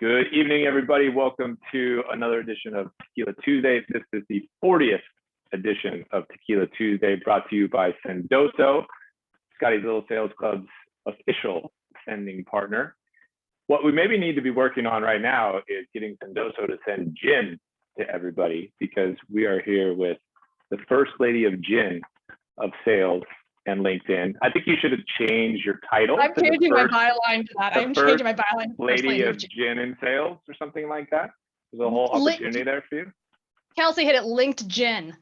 Good evening, everybody. Welcome to another edition of Tequila Tuesday. This is the 40th edition of Tequila Tuesday, brought to you by Sendoso, Scotty's Little Sales Club's official sending partner. What we maybe need to be working on right now is getting Sendoso to send gin to everybody, because we are here with the first lady of gin of sales and LinkedIn. I think you should have changed your title. I'm changing my byline to that. I'm changing my byline to lady of gin and sales or something like that. There's a whole opportunity there for you. Kelsey hit it. Linked gin.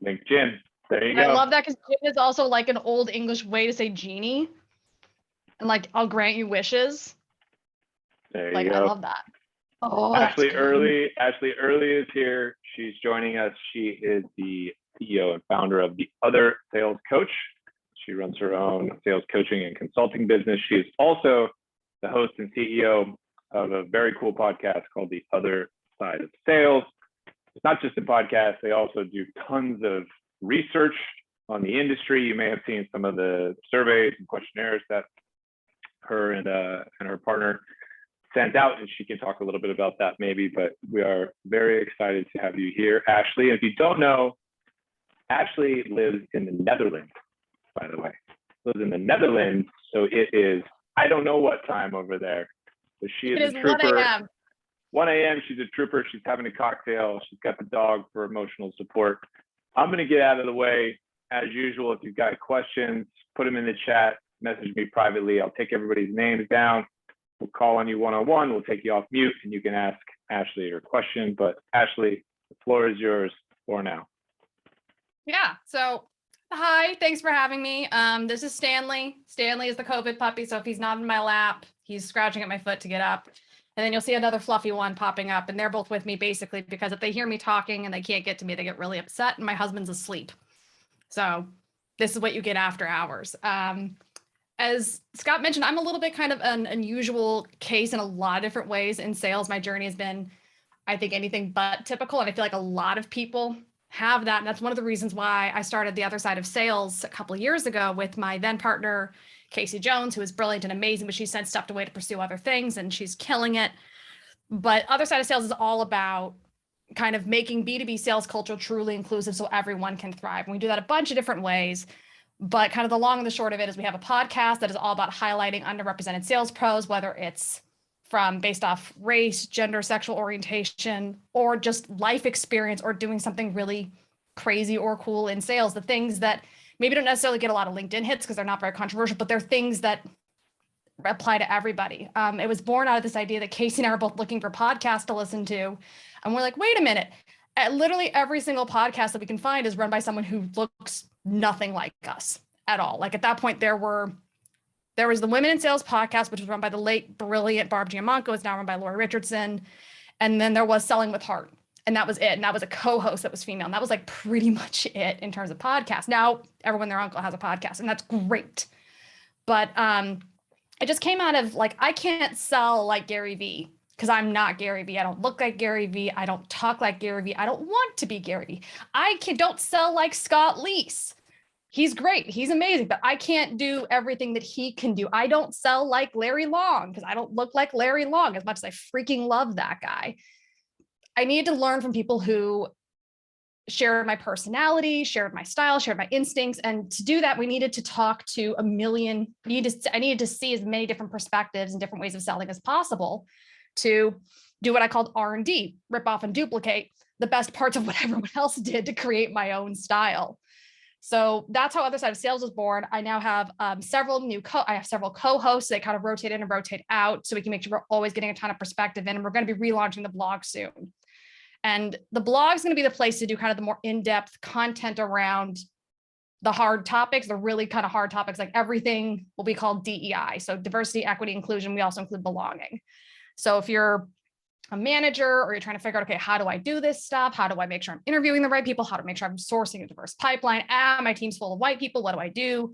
Linked gin. There you go. I love that, because gin is also like an old English way to say genie. And like, I'll grant you wishes. There you like, go. I love that. Oh, Ashleigh Early is here. She's joining us. She is the CEO and founder of The Other Sales Coach. She runs her own sales coaching and consulting business. She is also the host and CEO of a very cool podcast called The Other Side of Sales. It's not just a podcast. They also do tons of research on the industry. You may have seen some of the surveys and questionnaires that her and her partner sent out, and she can talk a little bit about that maybe, but we are very excited to have you here, Ashleigh. If you don't know, Ashleigh lives in the Netherlands, by the way. Lives in the Netherlands, so it is, I don't know what time over there, but she is a trooper. 1 a.m. 1 a.m. She's a trooper. She's having a cocktail. She's got the dog for emotional support. I'm going to get out of the way. As usual, if you've got questions, put them in the chat, message me privately. I'll take everybody's names down. We'll call on you one-on-one. We'll take you off mute, and you can ask Ashleigh your question. But Ashleigh, the floor is yours for now. Yeah. So, hi. Thanks for having me. This is Stanley. Stanley is the COVID puppy. So if he's not in my lap, he's scratching at my foot to get up. And then you'll see another fluffy one popping up. And they're both with me basically because if they hear me talking and they can't get to me, they get really upset. And my husband's asleep. So this is what you get after hours. As Scott mentioned, I'm a little bit kind of an unusual case in a lot of different ways in sales. My journey has been, I think, anything but typical. And I feel like a lot of people have that. And that's one of the reasons why I started The Other Side of Sales a couple of years ago with my then partner, Casey Jones, who is brilliant and amazing, but she's since stepped away to pursue other things and she's killing it. But Other Side of Sales is all about kind of making B2B sales culture truly inclusive so everyone can thrive. And we do that a bunch of different ways. But kind of the long and the short of it is we have a podcast that is all about highlighting underrepresented sales pros, whether it's from based off race, gender, sexual orientation, or just life experience, or doing something really crazy or cool in sales. The things that maybe don't necessarily get a lot of LinkedIn hits because they're not very controversial, but they're things that apply to everybody. It was born out of this idea that Casey and I are both looking for podcasts to listen to. And we're like, wait a minute. Literally every single podcast that we can find is run by someone who looks nothing like us at all. Like at that point, there was the Women in Sales podcast, which was run by the late, brilliant Barb Giamanco. It's now run by Lori Richardson. And then there was Selling with Heart. And that was it. And that was a co-host that was female. And that was like pretty much it in terms of podcasts. Now everyone, their uncle has a podcast, and that's great. But it just came out of like, I can't sell like Gary Vee because I'm not Gary Vee. I don't look like Gary Vee. I don't talk like Gary Vee. I don't want to be Gary Vee. Don't sell like Scott Leese. He's great. He's amazing, but I can't do everything that he can do. I don't sell like Larry Long because I don't look like Larry Long as much as I freaking love that guy. I needed to learn from people who shared my personality, shared my style, shared my instincts. And to do that, we needed to talk to I needed to see as many different perspectives and different ways of selling as possible to do what I called R&D, rip off and duplicate the best parts of what everyone else did to create my own style. So that's how Other Side of Sales was born. I now have several co-hosts. They kind of rotate in and rotate out so we can make sure we're always getting a ton of perspective in, and we're going to be relaunching the blog soon. And the blog is going to be the place to do kind of the more in-depth content around the hard topics, the really kind of hard topics, like everything what we call DEI. So diversity, equity, inclusion. We also include belonging. So if you're a manager or you're trying to figure out, okay, how do I do this stuff? How do I make sure I'm interviewing the right people? How to make sure I'm sourcing a diverse pipeline? My team's full of white people. What do I do?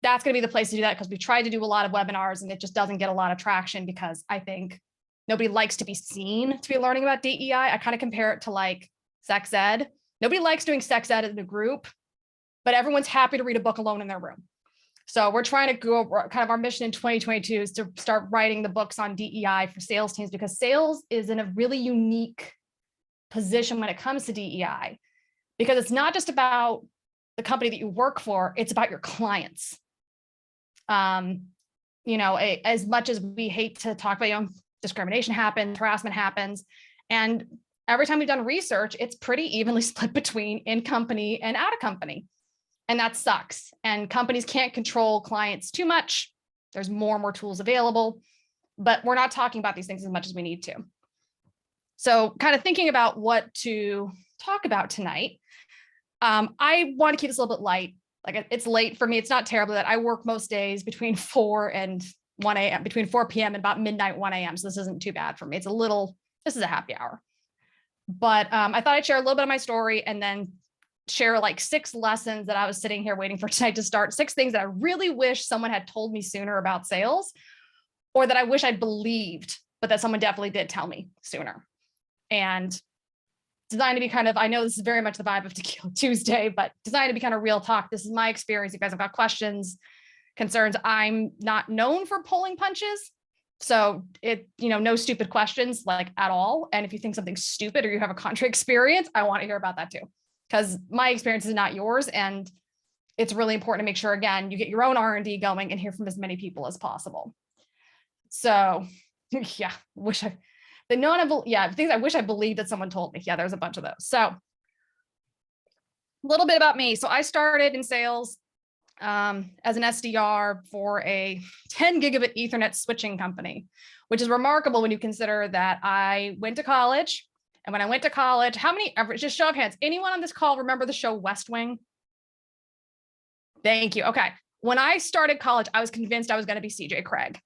That's going to be the place to do that, because we tried to do a lot of webinars and it just doesn't get a lot of traction because I think nobody likes to be seen to be learning about DEI. I kind of compare it to like sex ed. Nobody likes doing sex ed in a group, but everyone's happy to read a book alone in their room. So we're trying to go, kind of our mission in 2022 is to start writing the books on DEI for sales teams, because sales is in a really unique position when it comes to DEI, because it's not just about the company that you work for, it's about your clients. As much as we hate to talk about, discrimination happens, harassment happens, and every time we've done research, it's pretty evenly split between in company and out of company. And that sucks. And companies can't control clients too much. There's more and more tools available, but we're not talking about these things as much as we need to. So kind of thinking about what to talk about tonight. I want to keep this a little bit light. Like, it's late for me. It's not terrible that I work most days between 4 and 1 a.m., between 4 p.m. and about midnight, 1 a.m. So this isn't too bad for me. This is a happy hour. But I thought I'd share a little bit of my story and then share like 6 lessons that I was sitting here waiting for tonight to start. 6 things that I really wish someone had told me sooner about sales, or that I wish I'd believed, but that someone definitely did tell me sooner. And designed to be kind of, I know this is very much the vibe of Tequila Tuesday, but designed to be kind of real talk. This is my experience. You guys have got questions, concerns. I'm not known for pulling punches. So no stupid questions, like, at all. And if you think something's stupid or you have a contra experience, I want to hear about that too, because my experience is not yours. And it's really important to make sure, again, you get your own R&D going and hear from as many people as possible. So yeah, things I wish I believed that someone told me. Yeah, there's a bunch of those. So a little bit about me. So I started in sales as an SDR for a 10 gigabit Ethernet switching company, which is remarkable when you consider that I went to college. And when I went to college, just show of hands, anyone on this call remember the show West Wing? Thank you. Okay. When I started college, I was convinced I was going to be CJ Craig.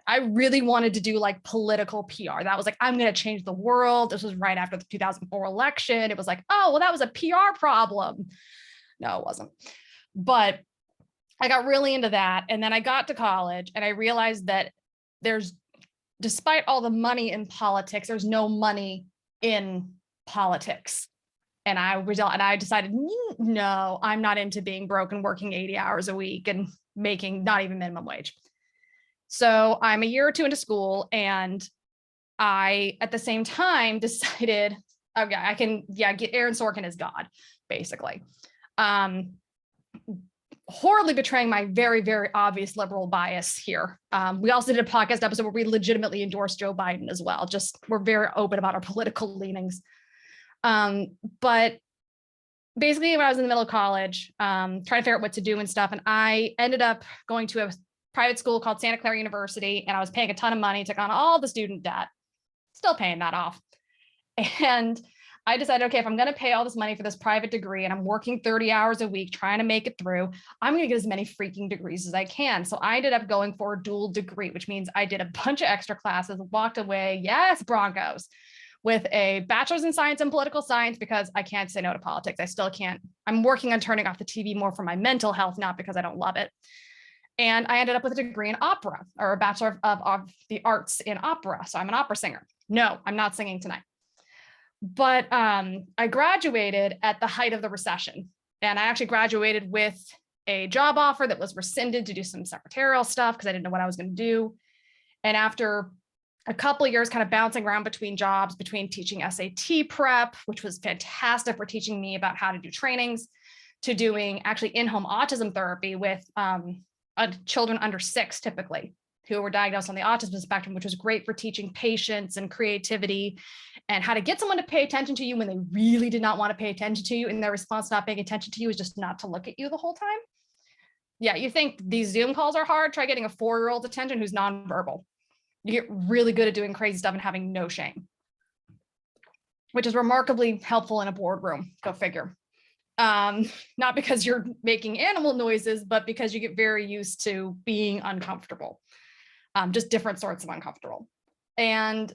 I really wanted to do like political PR. That was like, I'm going to change the world. This was right after the 2004 election. It was like, oh, well, that was a PR problem. No, it wasn't. But I got really into that. And then I got to college and I realized that despite all the money in politics, there's no money in politics. And I decided, no, I'm not into being broke and working 80 hours a week and making not even minimum wage. So I'm a year or 2 into school, and I, at the same time, decided, okay, I can, get Aaron Sorkin as God, basically. Horribly betraying my very, very obvious liberal bias here. We also did a podcast episode where we legitimately endorsed Joe Biden as well. Just, we're very open about our political leanings. But basically, when I was in the middle of college, trying to figure out what to do and stuff, and I ended up going to a private school called Santa Clara University, and I was paying a ton of money, took on all the student debt, still paying that off. And I decided, okay, if I'm going to pay all this money for this private degree and I'm working 30 hours a week trying to make it through, I'm going to get as many freaking degrees as I can. So I ended up going for a dual degree, which means I did a bunch of extra classes, walked away, yes, Broncos, with a bachelor's in science and political science, because I can't say no to politics. I still can't. I'm working on turning off the TV more for my mental health, not because I don't love it. And I ended up with a degree in opera, or a bachelor of the arts in opera. So I'm an opera singer. No, I'm not singing tonight. But I graduated at the height of the recession. And I actually graduated with a job offer that was rescinded to do some secretarial stuff because I didn't know what I was going to do. And after a couple of years kind of bouncing around between jobs, between teaching SAT prep, which was fantastic for teaching me about how to do trainings, to doing actually in-home autism therapy with children under 6, typically, who were diagnosed on the autism spectrum, which was great for teaching patience and creativity and how to get someone to pay attention to you when they really did not want to pay attention to you. And their response to not paying attention to you is just not to look at you the whole time. Yeah, you think these Zoom calls are hard? Try getting a 4-year-old attention who's nonverbal. You get really good at doing crazy stuff and having no shame, which is remarkably helpful in a boardroom. Go figure. Not because you're making animal noises, but because you get very used to being uncomfortable, just different sorts of uncomfortable. And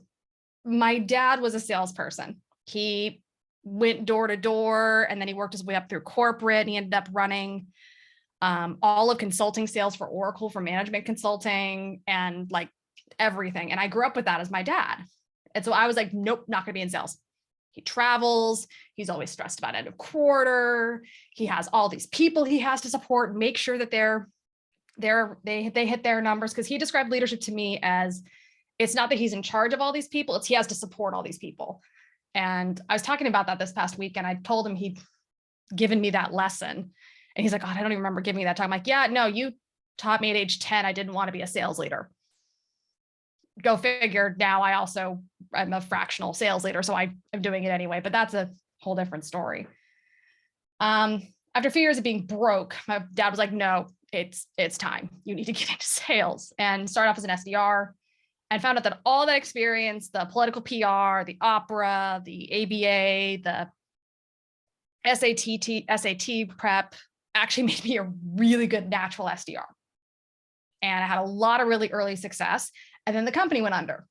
my dad was a salesperson. He went door to door, and then he worked his way up through corporate, and he ended up running all of consulting sales for Oracle, for management consulting, and like everything. And I grew up with that as my dad. And so I was like, nope, not gonna be in sales. He travels. He's always stressed about end of quarter. He has all these people he has to support, make sure that they hit their numbers. Because he described leadership to me as, it's not that he's in charge of all these people, it's he has to support all these people. And I was talking about that this past week, and I told him he'd given me that lesson. And he's like, God, I don't even remember giving me that time. I'm like, yeah, no, you taught me at age 10, I didn't want to be a sales leader. Go figure. Now I'm a fractional sales leader, so I am doing it anyway, but that's a whole different story. After a few years of being broke, my dad was like, no, it's time. You need to get into sales, and start off as an SDR, and found out that all that experience, the political PR, the opera, the ABA, the SAT prep, actually made me a really good natural SDR. And I had a lot of really early success. And then the company went under.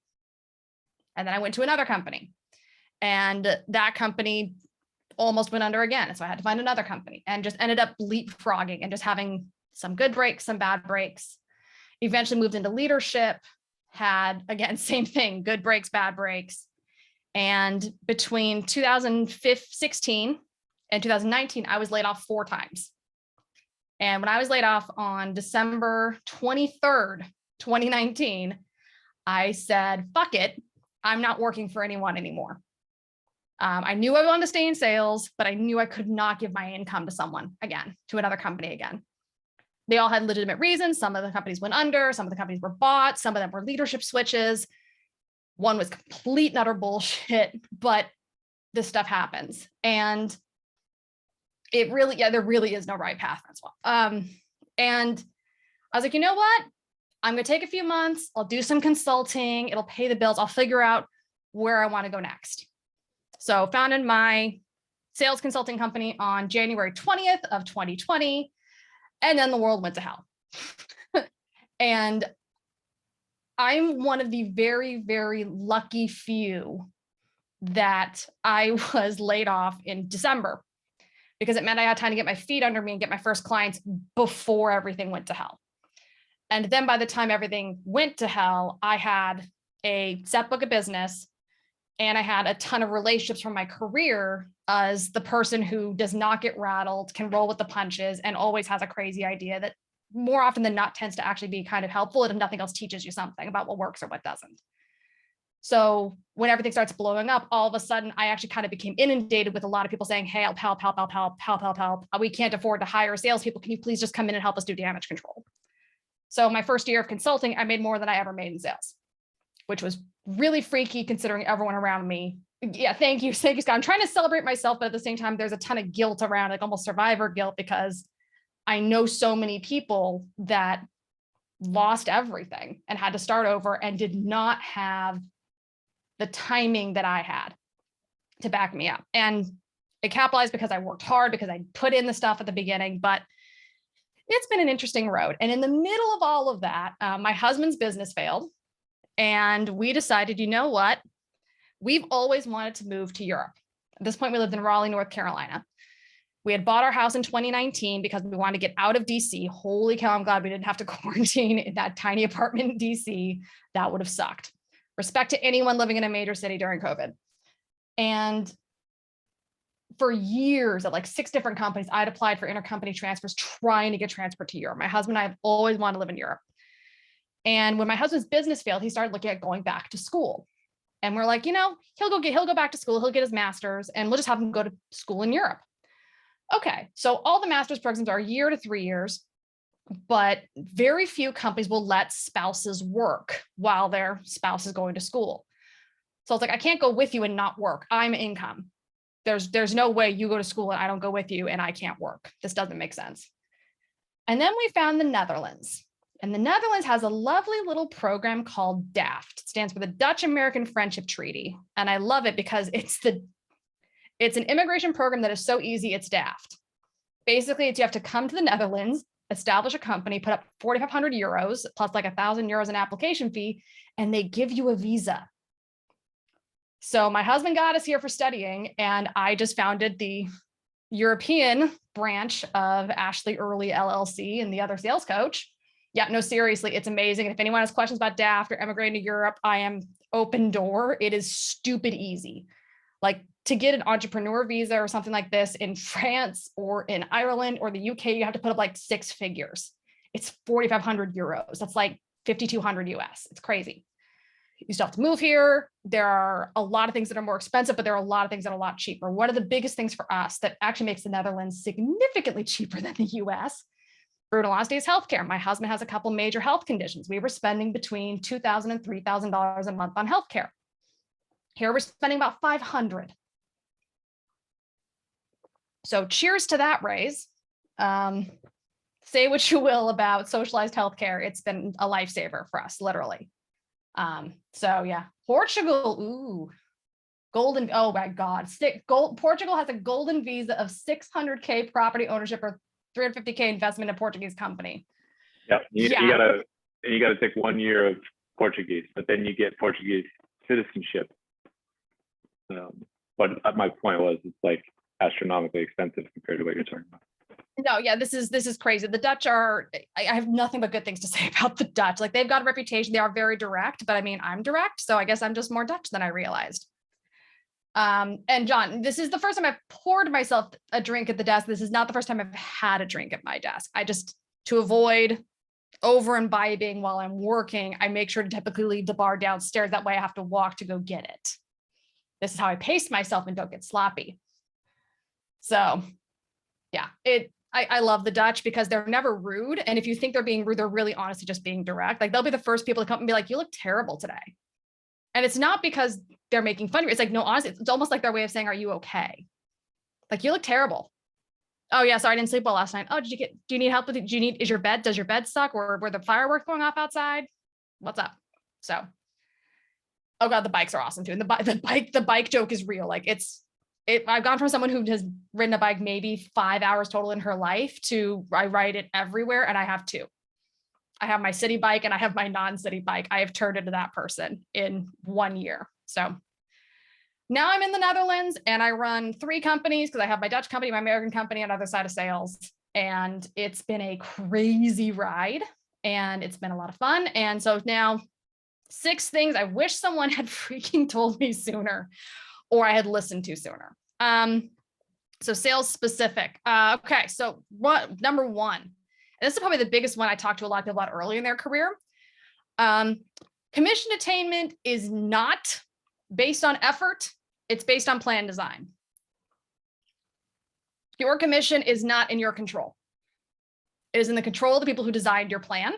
And then I went to another company, and that company almost went under again. So I had to find another company, and just ended up leapfrogging and just having some good breaks, some bad breaks. Eventually moved into leadership, had, again, same thing, good breaks, bad breaks. And between 2016 and 2019, I was laid off 4 times. And when I was laid off on December 23rd, 2019, I said, fuck it, I'm not working for anyone anymore. I knew I wanted to stay in sales, but I knew I could not give my income to someone again, to another company again. They all had legitimate reasons. Some of the companies went under, some of the companies were bought, some of them were leadership switches. One was complete and utter bullshit, but this stuff happens. And it really, there really is no right path as well. And I was like, you know what? I'm going to take a few months. I'll do some consulting. It'll pay the bills. I'll figure out where I want to go next. So founded my sales consulting company on January 20th of 2020. And then the world went to hell. And I'm one of the very, very lucky few that I was laid off in December, because it meant I had time to get my feet under me and get my first clients before everything went to hell. And then by the time everything went to hell, I had a set book of business, and I had a ton of relationships from my career as the person who does not get rattled, can roll with the punches, and always has a crazy idea that more often than not tends to actually be kind of helpful, and if nothing else teaches you something about what works or what doesn't. So when everything starts blowing up, all of a sudden, I actually kind of became inundated with a lot of people saying, hey, help. We can't afford to hire salespeople. Can you please just come in and help us do damage control? So my first year of consulting, I made more than I ever made in sales, which was really freaky considering everyone around me. Yeah, thank you, Scott. I'm trying to celebrate myself, but at the same time, there's a ton of guilt around, like almost survivor guilt, because I know so many people that lost everything and had to start over and did not have the timing that I had to back me up. And it capitalized because I worked hard, because I put in the stuff at the beginning, but it's been an interesting road. And in the middle of all of that, my husband's business failed. And we decided, you know what? We've always wanted to move to Europe. At this point, we lived in Raleigh, North Carolina. We had bought our house in 2019 because we wanted to get out of DC. Holy cow, I'm glad we didn't have to quarantine in that tiny apartment in DC. That would have sucked. Respect to anyone living in a major city during COVID. And for years at like 6 different companies, I'd applied for intercompany transfers, trying to get transferred to Europe. My husband and I have always wanted to live in Europe. And when my husband's business failed, he started looking at going back to school. And we're like, you know, he'll go back to school, he'll get his master's, and we'll just have him go to school in Europe. Okay, so all the master's programs are 1 year to 3 years, but very few companies will let spouses work while their spouse is going to school. So it's like, I can't go with you and not work. I'm income. There's no way you go to school and I don't go with you and I can't work. This doesn't make sense. And then we found the Netherlands. And the Netherlands has a lovely little program called DAFT. It stands for the Dutch American Friendship Treaty. And I love it because it's an immigration program that is so easy, it's daft. Basically, it's you have to come to the Netherlands, establish a company, put up 4,500 euros plus like 1,000 euros in application fee, and they give you a visa. So my husband got us here for studying, and I just founded the European branch of Ashleigh Early LLC and the other sales coach. Yeah, no, seriously, it's amazing. If anyone has questions about DAFT or emigrating to Europe, I am open door. It is stupid easy. Like to get an entrepreneur visa or something like this in France or in Ireland or the UK, you have to put up like 6 figures. It's 4,500 euros. That's like 5,200 US. It's crazy. You still have to move here. There are a lot of things that are more expensive, but there are a lot of things that are a lot cheaper. One of the biggest things for us that actually makes the Netherlands significantly cheaper than the US, brutal honesty, is healthcare. My husband has a couple major health conditions. We were spending between $2,000 and $3,000 a month on healthcare. Here we're spending about 500. So cheers to that raise. Say what you will about socialized healthcare. It's been a lifesaver for us, literally. So yeah, Portugal, ooh, golden, oh my God. Portugal has a golden visa of 600K property ownership or 350K investment in a Portuguese company. Yep. You gotta take 1 year of Portuguese, but then you get Portuguese citizenship. But my point was, it's like astronomically expensive compared to what you're talking about. No, yeah, this is crazy. The Dutch are, I have nothing but good things to say about the Dutch. Like, they've got a reputation. They are very direct, but I mean, I'm direct. So I guess I'm just more Dutch than I realized. And John, this is the first time I've poured myself a drink at the desk. This is not the first time I've had a drink at my desk. I just, to avoid over imbibing while I'm working, I make sure to typically leave the bar downstairs. That way I have to walk to go get it. This is how I pace myself and don't get sloppy. So yeah, I love the Dutch because they're never rude. And if you think they're being rude, they're really honestly just being direct. Like, they'll be the first people to come and be like, you look terrible today. And it's not because they're making fun of you. It's like, no, honestly, it's almost like their way of saying, are you okay? Like, you look terrible. Oh yeah, sorry, I didn't sleep well last night. Oh, do you need help with it? Does your bed suck? Or were the fireworks going off outside? What's up? So, oh God, the bikes are awesome too. And the bike joke is real. Like, I've gone from someone who has ridden a bike maybe 5 hours total in her life to I ride it everywhere, and I have 2. I have my city bike and I have my non-city bike. I have turned into that person in 1 year. So now I'm in the Netherlands and I run 3 companies because I have my Dutch company, my American company, and other side of sales. And it's been a crazy ride and it's been a lot of fun. And so now 6 things I wish someone had freaking told me sooner, or I had listened to sooner. So sales specific. Okay, so number 1, and this is probably the biggest one I talked to a lot of people about early in their career. Commission attainment is not based on effort. It's based on plan design. Your commission is not in your control. It is in the control of the people who designed your plan.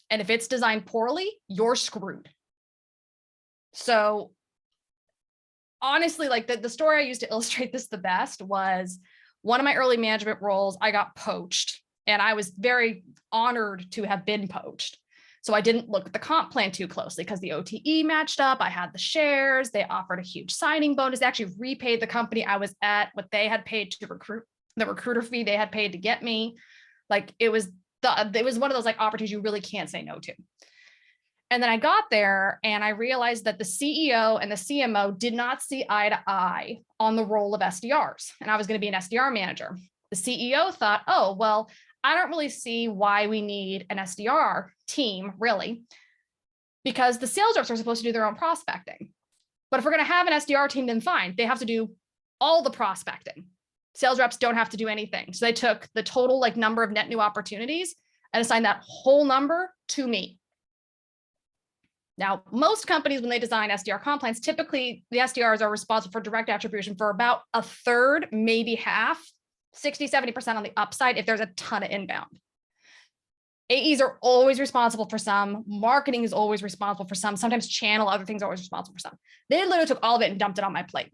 And if it's designed poorly, you're screwed. So honestly, like the story I used to illustrate this the best was one of my early management roles, I got poached, and I was very honored to have been poached. So I didn't look at the comp plan too closely because the OTE matched up. I had the shares. They offered a huge signing bonus. They actually repaid the company I was at what they had paid to recruit, the recruiter fee they had paid to get me. Like, it was one of those like opportunities you really can't say no to. And then I got there and I realized that the CEO and the CMO did not see eye to eye on the role of SDRs. And I was going to be an SDR manager. The CEO thought, oh, well, I don't really see why we need an SDR team, really, because the sales reps are supposed to do their own prospecting. But if we're going to have an SDR team, then fine. They have to do all the prospecting. Sales reps don't have to do anything. So they took the total like number of net new opportunities and assigned that whole number to me. Now, most companies, when they design SDR comp plans, typically the SDRs are responsible for direct attribution for about a third, maybe half, 60, 70% on the upside if there's a ton of inbound. AEs are always responsible for some. Marketing is always responsible for some. Sometimes channel, other things are always responsible for some. They literally took all of it and dumped it on my plate.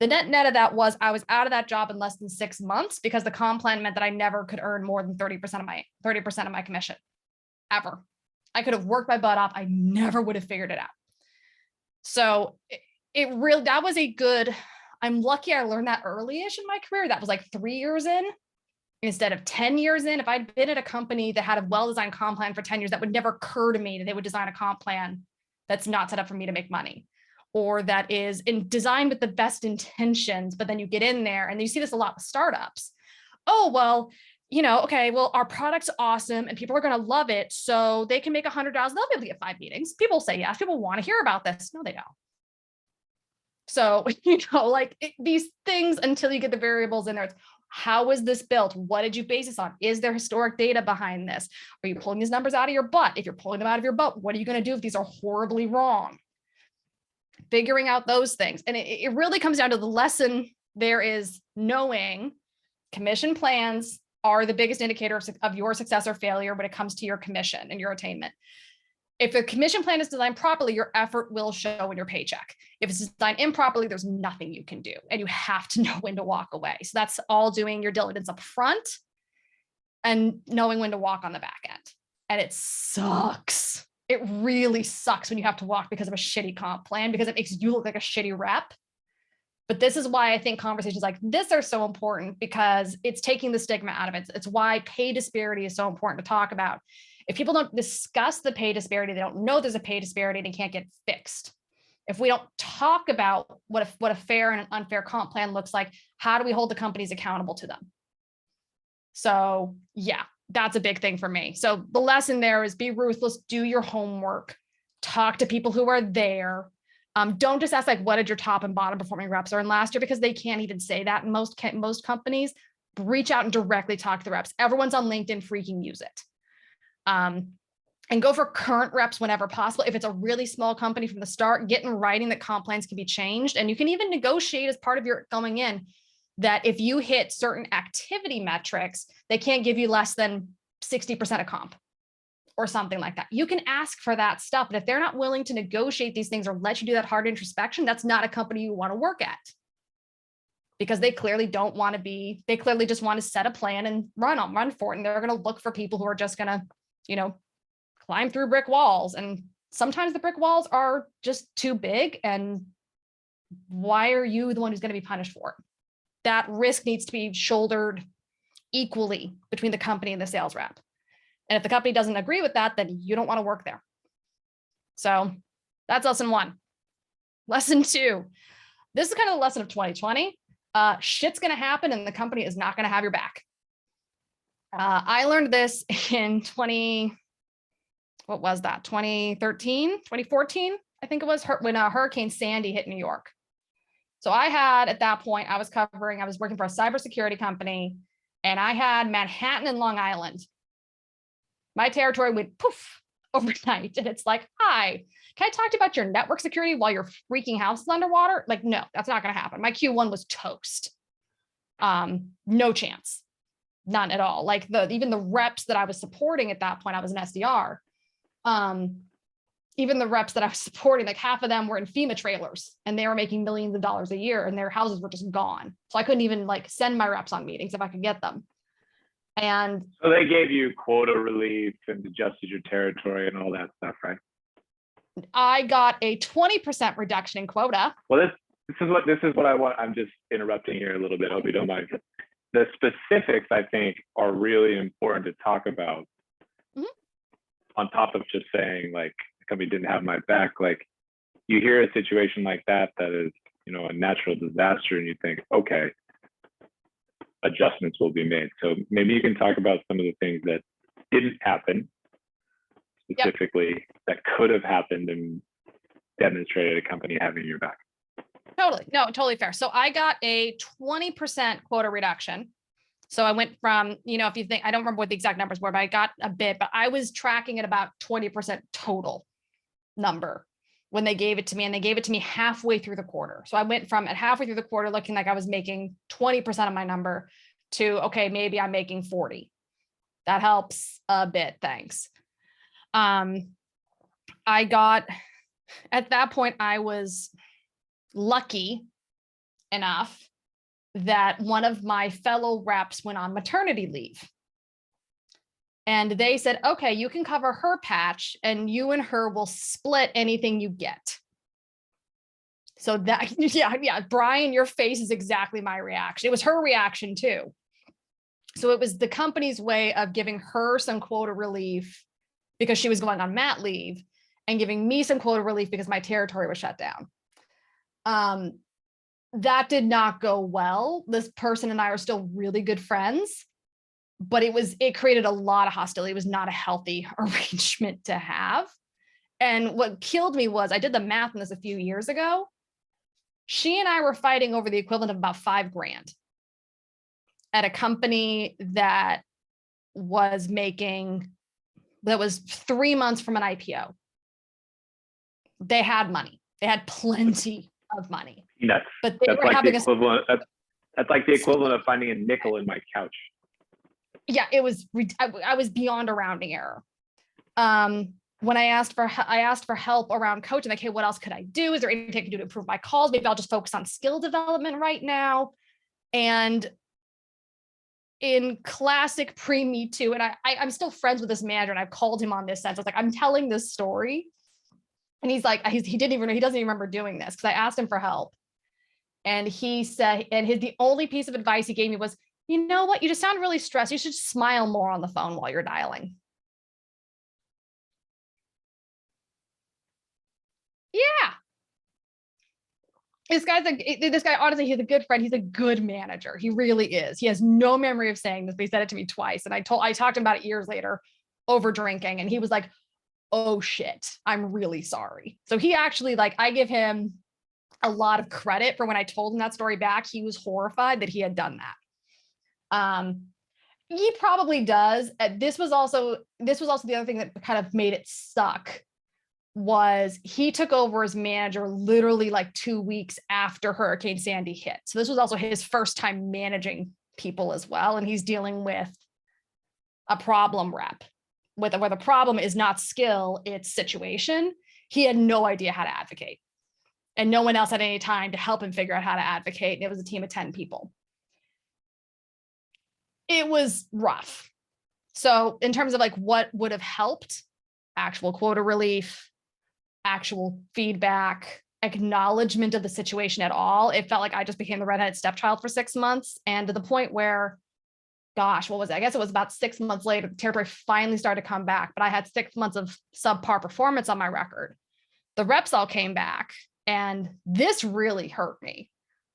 The net of that was I was out of that job in less than 6 months because the comp plan meant that I never could earn more than 30% of my commission, ever. I could have worked my butt off. I never would have figured it out. So that was a good, I'm lucky I learned that early-ish in my career. That was like 3 years in instead of 10 years in. If I'd been at a company that had a well-designed comp plan for 10 years, that would never occur to me that they would design a comp plan that's not set up for me to make money, or that is designed with the best intentions, but then you get in there and you see this a lot with startups. Oh, well, okay, well, our product's awesome and people are going to love it. So they can make 100,000. They'll be able to get 5 meetings. People say yes. People want to hear about this. No, they don't. So, like these things until you get the variables in there. It's, how was this built? What did you base this on? Is there historic data behind this? Are you pulling these numbers out of your butt? If you're pulling them out of your butt, what are you going to do if these are horribly wrong? Figuring out those things. And it really comes down to the lesson there is knowing commission plans are the biggest indicator of your success or failure when it comes to your commission and your attainment. If a commission plan is designed properly, your effort will show in your paycheck. If it's designed improperly, there's nothing you can do, and you have to know when to walk away. So that's all doing your diligence up front and knowing when to walk on the back end. And it sucks. It really sucks when you have to walk because of a shitty comp plan, because it makes you look like a shitty rep. But this is why I think conversations like this are so important, because it's taking the stigma out of it. It's why pay disparity is so important to talk about. If people don't discuss the pay disparity, they don't know there's a pay disparity and it can't get fixed. If we don't talk about what a fair and an unfair comp plan looks like, how do we hold the companies accountable to them? So yeah, that's a big thing for me. So the lesson there is be ruthless, do your homework, talk to people who are there. Don't just ask like, what did your top and bottom performing reps earn last year? Because they can't even say that in most companies. Reach out and directly talk to the reps. Everyone's on LinkedIn, freaking use it. And go for current reps whenever possible. If it's a really small company from the start, get in writing that comp plans can be changed. And you can even negotiate as part of your going in that if you hit certain activity metrics, they can't give you less than 60% of comp or something like that. You can ask for that stuff. But if they're not willing to negotiate these things or let you do that hard introspection, that's not a company you want to work at. Because they clearly don't want to be, they clearly just want to set a plan and run for it. And they're going to look for people who are just going to, climb through brick walls. And sometimes the brick walls are just too big. And why are you the one who's going to be punished for it? That risk needs to be shouldered equally between the company and the sales rep. And if the company doesn't agree with that, then you don't want to work there. So that's lesson one. Lesson two, this is kind of the lesson of 2020. Shit's going to happen and the company is not going to have your back. I learned this in 2014, I think it was, when Hurricane Sandy hit New York. So I had, at that point, I was working for a cybersecurity company, and I had Manhattan and Long Island. My territory went poof overnight. And it's like, hi, can I talk to you about your network security while your freaking house is underwater? Like, no, that's not going to happen. My Q1 was toast. No chance. None at all. Like even the reps that I was supporting at that point, I was an SDR. Even the reps that I was supporting, like half of them were in FEMA trailers and they were making millions of dollars a year and their houses were just gone. So I couldn't even like send my reps on meetings if I could get them. And so they gave you quota relief and adjusted your territory and all that stuff, right? I got a 20% reduction in quota. Well, this is what I want. I'm just interrupting here a little bit. I hope you don't mind. The specifics, I think, are really important to talk about. Mm-hmm. On top of just saying like the company didn't have my back. Like you hear a situation like that is, a natural disaster, and you think, okay, adjustments will be made. So maybe you can talk about some of the things that didn't happen specifically, that could have happened and demonstrated a company having your back. Totally. No, totally fair. So I got a 20% quota reduction. So I went from, if you think, I don't remember what the exact numbers were, but I got a bit, but I was tracking at about 20% total number when they gave it to me, and they gave it to me halfway through the quarter. So I went from at halfway through the quarter looking like I was making 20% of my number to, okay, maybe I'm making 40. That helps a bit. Thanks. At that point, I was lucky enough that one of my fellow reps went on maternity leave. And they said, okay, you can cover her patch and you and her will split anything you get. So that, yeah, Brian, your face is exactly my reaction. It was her reaction too. So it was the company's way of giving her some quota relief because she was going on mat leave, and giving me some quota relief because my territory was shut down. That did not go well. This person and I are still really good friends, but it created a lot of hostility. It was not a healthy arrangement to have. And what killed me was I did the math on this a few years ago. She and I were fighting over the equivalent of about $5,000 at a company that was 3 months from an IPO. They had money. They had plenty of money. Peanuts. But they That's were like the having equivalent. That's like the equivalent of finding a nickel in my couch. Yeah, it was, I was beyond a rounding error. When I asked for help around coaching, like, hey, what else could I do? Is there anything I can do to improve my calls? Maybe I'll just focus on skill development right now. And in classic pre-Me Too, and I'm still friends with this manager, and I've called him on this sense. I was like, I'm telling this story. And he's like, he doesn't even remember doing this, because I asked him for help. And he said, the only piece of advice he gave me was, you know what? You just sound really stressed. You should smile more on the phone while you're dialing. Yeah. This guy, honestly, he's a good friend. He's a good manager. He really is. He has no memory of saying this, but he said it to me twice. And I talked to him about it years later over drinking. And he was like, oh shit, I'm really sorry. So he actually, like, I give him a lot of credit for when I told him that story back. He was horrified that he had done that. He probably does. This was also the other thing that kind of made it suck, was he took over as manager literally like 2 weeks after Hurricane Sandy hit. So this was also his first time managing people as well. And he's dealing with a problem rep where the problem is not skill, it's situation. He had no idea how to advocate, and no one else had any time to help him figure out how to advocate. And it was a team of 10 people. It was rough. So in terms of like what would have helped, actual quota relief, actual feedback, acknowledgement of the situation at all, it felt like I just became the redheaded stepchild for 6 months. And to the point where, gosh, what was it? I guess it was about 6 months later, the territory finally started to come back, but I had 6 months of subpar performance on my record. The reps all came back, and this really hurt me.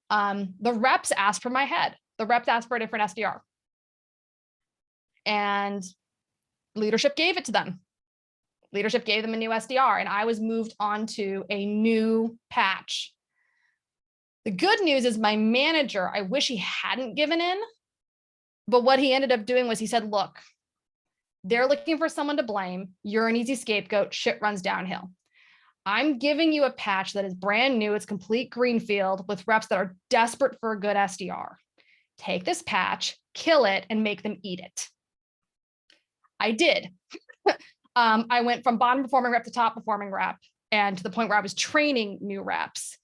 The reps asked for my head. The reps asked for a different SDR. And leadership gave it to them. Leadership gave them a new SDR, and I was moved on to a new patch. The good news is my manager, I wish he hadn't given in, but what he ended up doing was he said, look, they're looking for someone to blame. You're an easy scapegoat. Shit runs downhill. I'm giving you a patch that is brand new. It's complete greenfield with reps that are desperate for a good SDR. Take this patch, kill it, and make them eat it. I did. I went from bottom performing rep to top performing rep, and to the point where I was training new reps.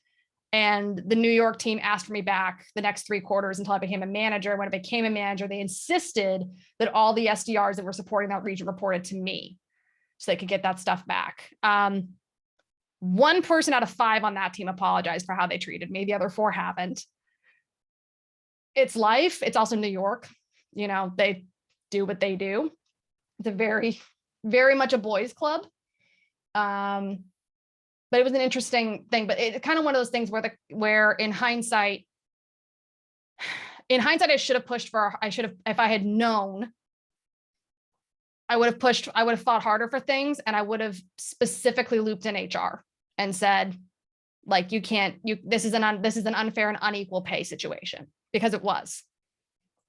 And the New York team asked for me back the next 3 quarters until I became a manager. When I became a manager, they insisted that all the SDRs that were supporting that region reported to me so they could get that stuff back. 1 person out of 5 on that team apologized for how they treated me. The other 4 haven't. It's life. It's also New York. You know, they do what they do. It's a very, very much a boys' club. But it was an interesting thing. But it's kind of one of those things where in hindsight, I should have if I had known, I would have fought harder for things, and I would have specifically looped in HR and said, like, this is an unfair and unequal pay situation, because it was.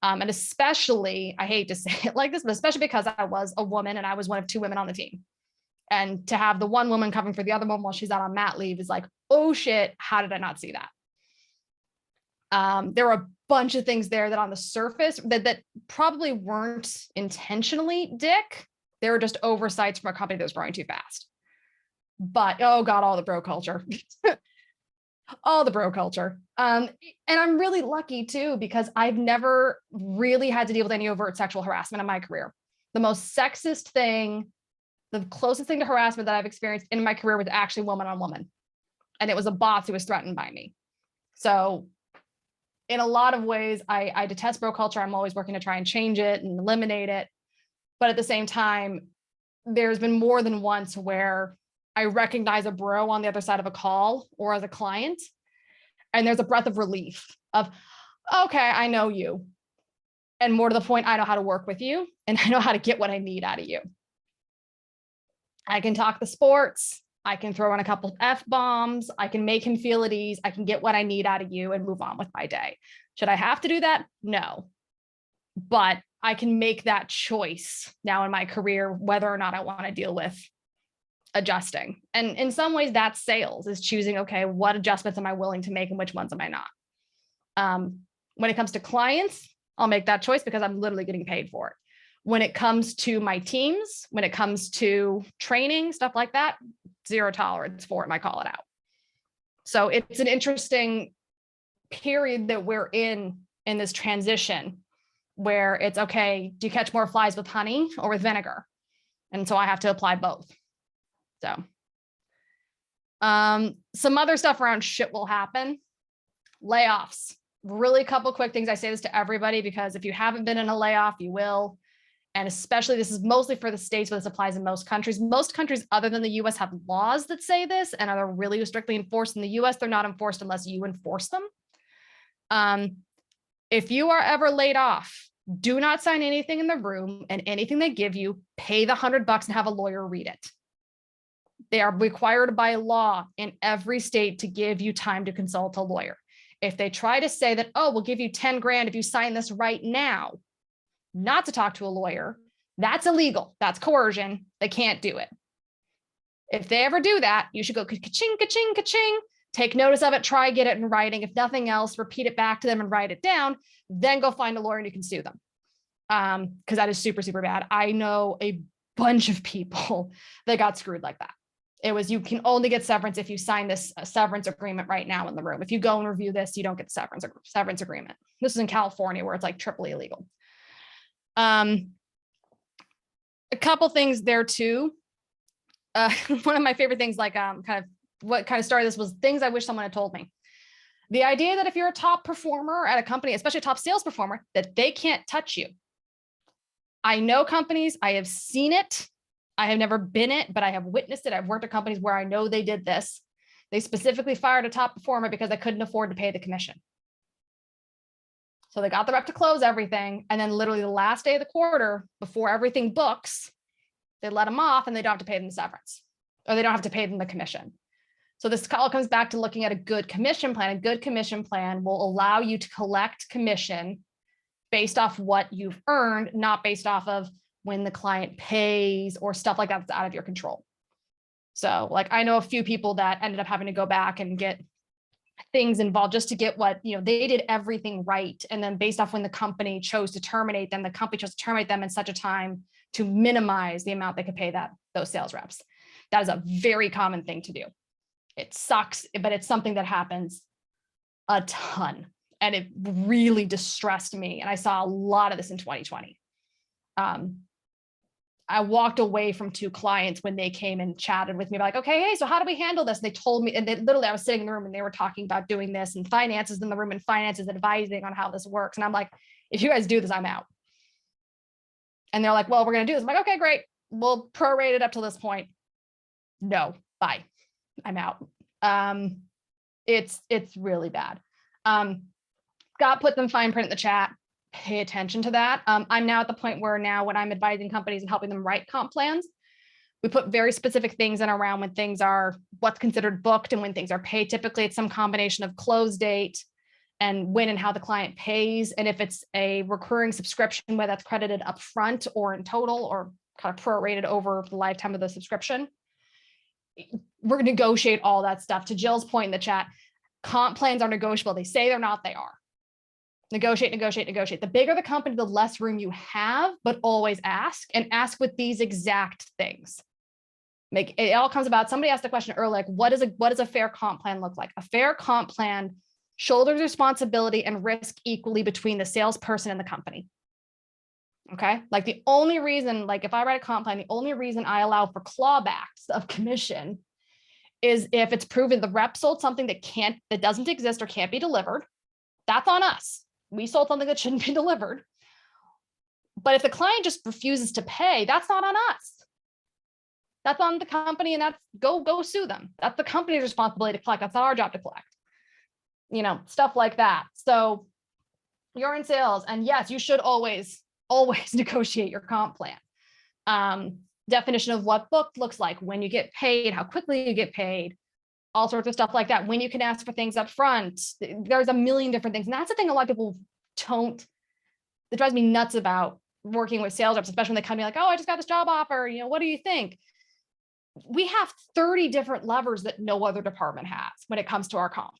And especially, I hate to say it like this, but especially because I was a woman and I was one of 2 women on the team. And to have the one woman covering for the other woman while she's out on mat leave is like, oh shit, how did I not see that? There were a bunch of things there that on the surface that probably weren't intentionally dick. They were just oversights from a company that was growing too fast. But, oh God, all the bro culture. All the bro culture. And I'm really lucky too, because I've never really had to deal with any overt sexual harassment in my career. The most sexist thing, the closest thing to harassment that I've experienced in my career was actually woman on woman. And it was a boss who was threatened by me. So in a lot of ways, I detest bro culture. I'm always working to try and change it and eliminate it. But at the same time, there's been more than once where I recognize a bro on the other side of a call or as a client, and there's a breath of relief of, okay, I know you. And more to the point, I know how to work with you, and I know how to get what I need out of you. I can talk the sports. I can throw in a couple of F-bombs. I can make him feel at ease. I can get what I need out of you and move on with my day. Should I have to do that? No. But I can make that choice now in my career, whether or not I want to deal with adjusting. And in some ways, that's sales, is choosing, okay, what adjustments am I willing to make and which ones am I not? When it comes to clients, I'll make that choice because I'm literally getting paid for it. When it comes to my teams, when it comes to training, stuff like that, zero tolerance for it, and I call it out. So it's an interesting period that we're in this transition where it's, okay, do you catch more flies with honey or with vinegar? And so I have to apply both. So some other stuff around shit will happen. Layoffs. Really, a couple quick things. I say this to everybody because if you haven't been in a layoff, you will. And especially, this is mostly for the States, but this applies in most countries. Most countries other than the US have laws that say this and are really strictly enforced. In the US, they're not enforced unless you enforce them. If you are ever laid off, do not sign anything in the room, and anything they give you, pay the $100 and have a lawyer read it. They are required by law in every state to give you time to consult a lawyer. If they try to say that, oh, we'll give you 10 grand if you sign this right now, not to talk to a lawyer, that's illegal. That's coercion. They can't do it. If they ever do that, you should go ka-ching, ka-ching, ka-ching, take notice of it, try get it in writing. If nothing else, repeat it back to them and write it down, then go find a lawyer and you can sue them. Because that is super, super bad. I know a bunch of people that got screwed like that. It was, you can only get severance if you sign this severance agreement right now in the room. If you go and review this, you don't get the severance agreement. This is in California where it's like triply illegal. A couple things there too. One of my favorite things, like what kind of started this, was things I wish someone had told me. The idea that if you're a top performer at a company, especially a top sales performer, that they can't touch you. I know companies, I have seen it. I have never been it, but I have witnessed it. I've worked at companies where I know they did this. They specifically fired a top performer because they couldn't afford to pay the commission. So they got the rep to close everything. And then literally the last day of the quarter, before everything books, they let them off and they don't have to pay them the severance, or they don't have to pay them the commission. So this all comes back to looking at a good commission plan. A good commission plan will allow you to collect commission based off what you've earned, not based off of when the client pays or stuff like that that's out of your control. So like, I know a few people that ended up having to go back and get things involved just to get what, they did everything right. And then based off when the company chose to terminate them, the company chose to terminate them in such a time to minimize the amount they could pay those sales reps. That is a very common thing to do. It sucks, but it's something that happens a ton. And it really distressed me. And I saw a lot of this in 2020. I walked away from 2 clients when they came and chatted with me like, okay, hey, so how do we handle this? And they told me, and they literally, I was sitting in the room and they were talking about doing this, and finance is in the room and finance is advising on how this works. And I'm like, if you guys do this, I'm out. And they're like, well, we're going to do this. I'm like, okay, great. We'll prorate it up to this point. No, bye. I'm out. It's really bad. Scott put them fine print in the chat. Pay attention to that. I'm now at the point where now when I'm advising companies and helping them write comp plans, we put very specific things in around when things are what's considered booked and when things are paid. Typically, it's some combination of close date and when and how the client pays. And if it's a recurring subscription, whether that's credited up front or in total or kind of prorated over the lifetime of the subscription, we're going to negotiate all that stuff. To Jill's point in the chat, comp plans are negotiable. They say they're not, they are. Negotiate, negotiate, negotiate. The bigger the company, the less room you have, but always ask, and ask with these exact things. It all comes about, somebody asked the question earlier, like, what does a fair comp plan look like? A fair comp plan shoulders responsibility and risk equally between the salesperson and the company. Okay. Like the only reason, like if I write a comp plan, the only reason I allow for clawbacks of commission is if it's proven the rep sold something that doesn't exist or can't be delivered. That's on us. We sold something that shouldn't be delivered. But if the client just refuses to pay, that's not on us. That's on the company, and that's go sue them. That's the company's responsibility to collect. That's not our job to collect. Stuff like that. So you're in sales, and yes, you should always negotiate your comp plan. definition of what booked looks like, when you get paid, how quickly you get paid, all sorts of stuff like that, when you can ask for things up front. There's a million different things. And that's the thing a lot of people don't, that drives me nuts about working with sales reps, especially when they come to me like, oh, I just got this job offer, what do you think? We have 30 different levers that no other department has when it comes to our comp.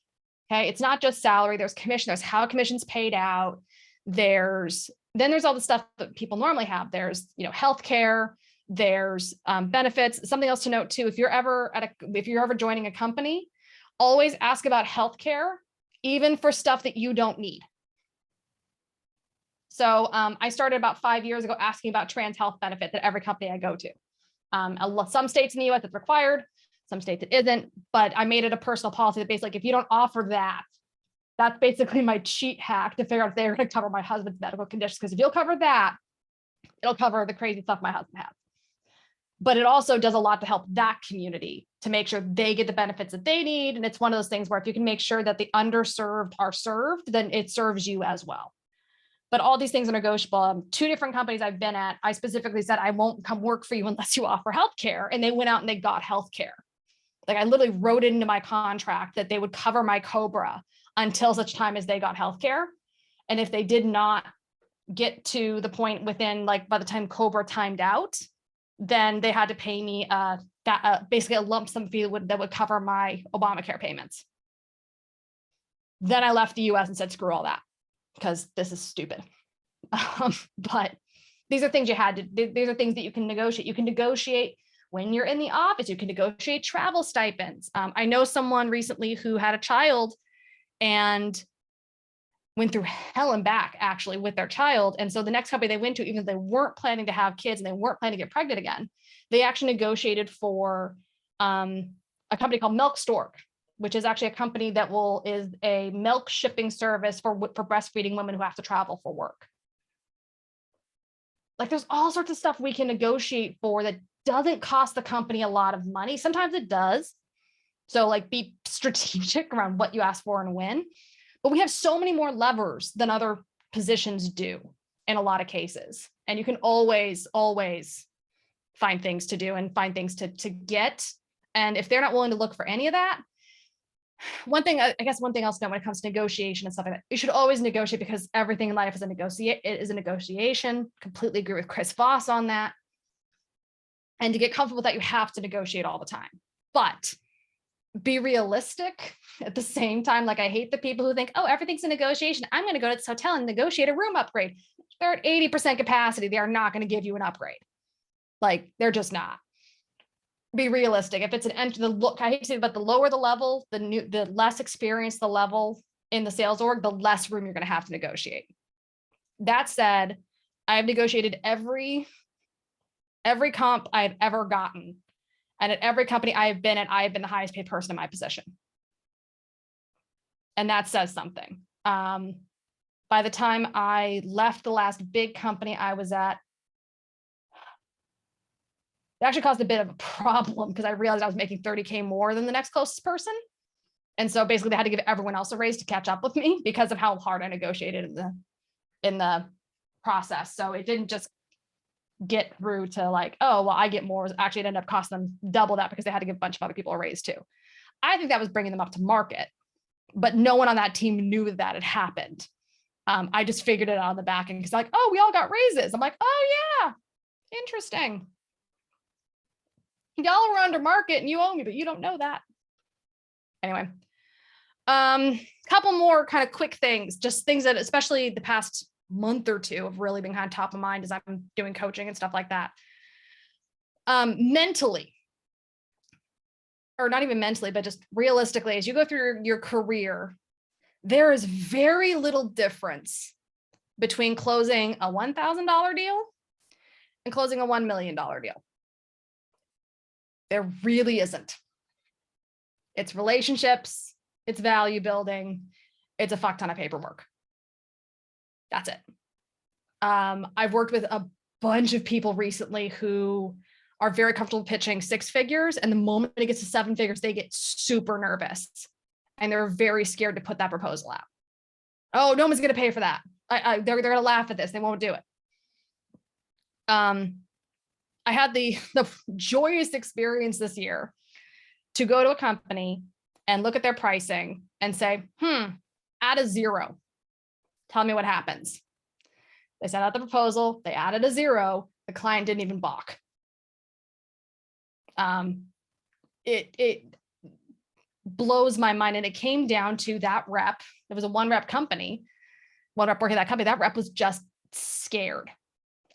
Okay. It's not just salary, there's commission, there's how commission's paid out. There's all the stuff that people normally have. There's, healthcare, there's benefits. Something else to note too, if you're ever joining a company, always ask about healthcare, even for stuff that you don't need. So I started about 5 years ago asking about trans health benefits at every company I go to. Some states in the US it's required, some states it isn't, but I made it a personal policy that basically, if you don't offer that, that's basically my cheat hack to figure out if they're going to cover my husband's medical conditions. Because if you'll cover that, it'll cover the crazy stuff my husband has. But it also does a lot to help that community to make sure they get the benefits that they need. And it's one of those things where if you can make sure that the underserved are served, then it serves you as well. But all these things are negotiable. 2 different companies I've been at, I specifically said, I won't come work for you unless you offer healthcare. And they went out and they got healthcare. Like I literally wrote it into my contract that they would cover my COBRA until such time as they got healthcare. And if they did not get to the point within, like by the time COBRA timed out, then they had to pay me basically a lump sum fee that would cover my Obamacare payments. Then I left the US and said, screw all that, because this is stupid. But these are things these are things that you can negotiate. You can negotiate when you're in the office, you can negotiate travel stipends. I know someone recently who had a child and went through hell and back actually with their child. And so the next company they went to, even though they weren't planning to have kids and they weren't planning to get pregnant again, they actually negotiated for a company called Milk Stork, which is actually a company that is a milk shipping service for breastfeeding women who have to travel for work. Like there's all sorts of stuff we can negotiate for that doesn't cost the company a lot of money. Sometimes it does. So like be strategic around what you ask for and when. But we have so many more levers than other positions do in a lot of cases. And you can always find things to do and find things to get. And if they're not willing to look for any of that, one thing else when it comes to negotiation and stuff like that, you should always negotiate, because everything in life is a negotiation. Completely agree with Chris Voss on that. And to get comfortable with that, you have to negotiate all the time. But be realistic at the same time. Like I hate the people who think, oh, everything's a negotiation. I'm going to go to this hotel and negotiate a room upgrade. They're at 80% capacity. They are not going to give you an upgrade. Like they're just not. Be realistic. If it's an entry, I hate to say, but the lower the level, the less experienced the level in the sales org, the less room you're going to have to negotiate. That said, I've negotiated every comp I've ever gotten. And at every company I have been at, I have been the highest paid person in my position. And that says something. By the time I left the last big company I was at, it actually caused a bit of a problem because I realized I was making 30K more than the next closest person. And so basically they had to give everyone else a raise to catch up with me because of how hard I negotiated in the process. So it didn't just get through to like, oh, well, I get more. Actually, it ended up costing them double that because they had to give a bunch of other people a raise too. I think that was bringing them up to market, but no one on that team knew that had happened. I just figured it out on the back end because like, oh, we all got raises. I'm like, oh yeah, interesting. Y'all were under market and you owe me, but you don't know that. Anyway, couple more kind of quick things, just things that especially the past month or two have really been kind of top of mind as I'm doing coaching and stuff like that. Mentally, or not even mentally, but just realistically, as you go through your career, there is very little difference between closing a $1,000 deal and closing a $1 million deal. There really isn't. It's relationships, it's value building, it's a fuck ton of paperwork. That's it. I've worked with a bunch of people recently who are very comfortable pitching 6 figures, and the moment it gets to 7 figures, they get super nervous and they're very scared to put that proposal out. Oh, no one's going to pay for that. They're going to laugh at this. They won't do it. I I had the joyous experience this year to go to a company and look at their pricing and say, add a 0. Tell me what happens. They sent out the proposal, they added a 0, the client didn't even balk. It blows my mind. And it came down to that rep. It was a 1-rep company, 1 rep working at that company. That rep was just scared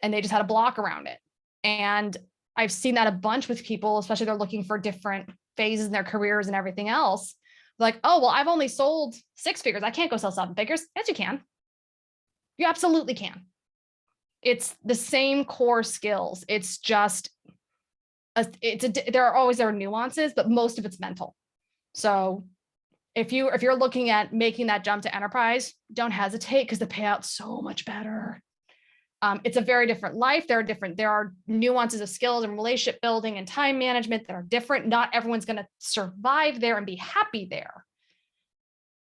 and they just had a block around it. And I've seen that a bunch with people, especially they're looking for different phases in their careers and everything else. Like, oh, well, I've only sold 6 figures. I can't go sell 7 figures. Yes, you can. You absolutely can. It's the same core skills. It's just, there are nuances, but most of it's mental. So if you're looking at making that jump to enterprise, don't hesitate because the payout's so much better. It's a very different life. There are nuances of skills and relationship building and time management that are different. Not everyone's going to survive there and be happy there.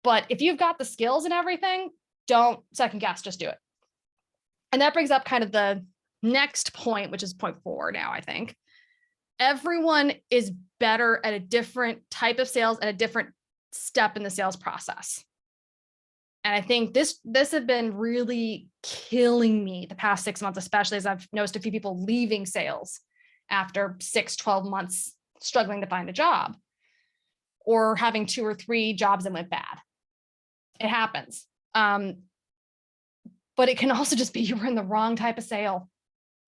But if you've got the skills and everything, don't second guess, just do it. And that brings up kind of the next point, which is point 4 now, I think. Everyone is better at a different type of sales at a different step in the sales process. And I think this has been really killing me the past 6 months, especially as I've noticed a few people leaving sales after 6, 12 months struggling to find a job or having 2 or 3 jobs that went bad. It happens. But it can also just be you were in the wrong type of sale.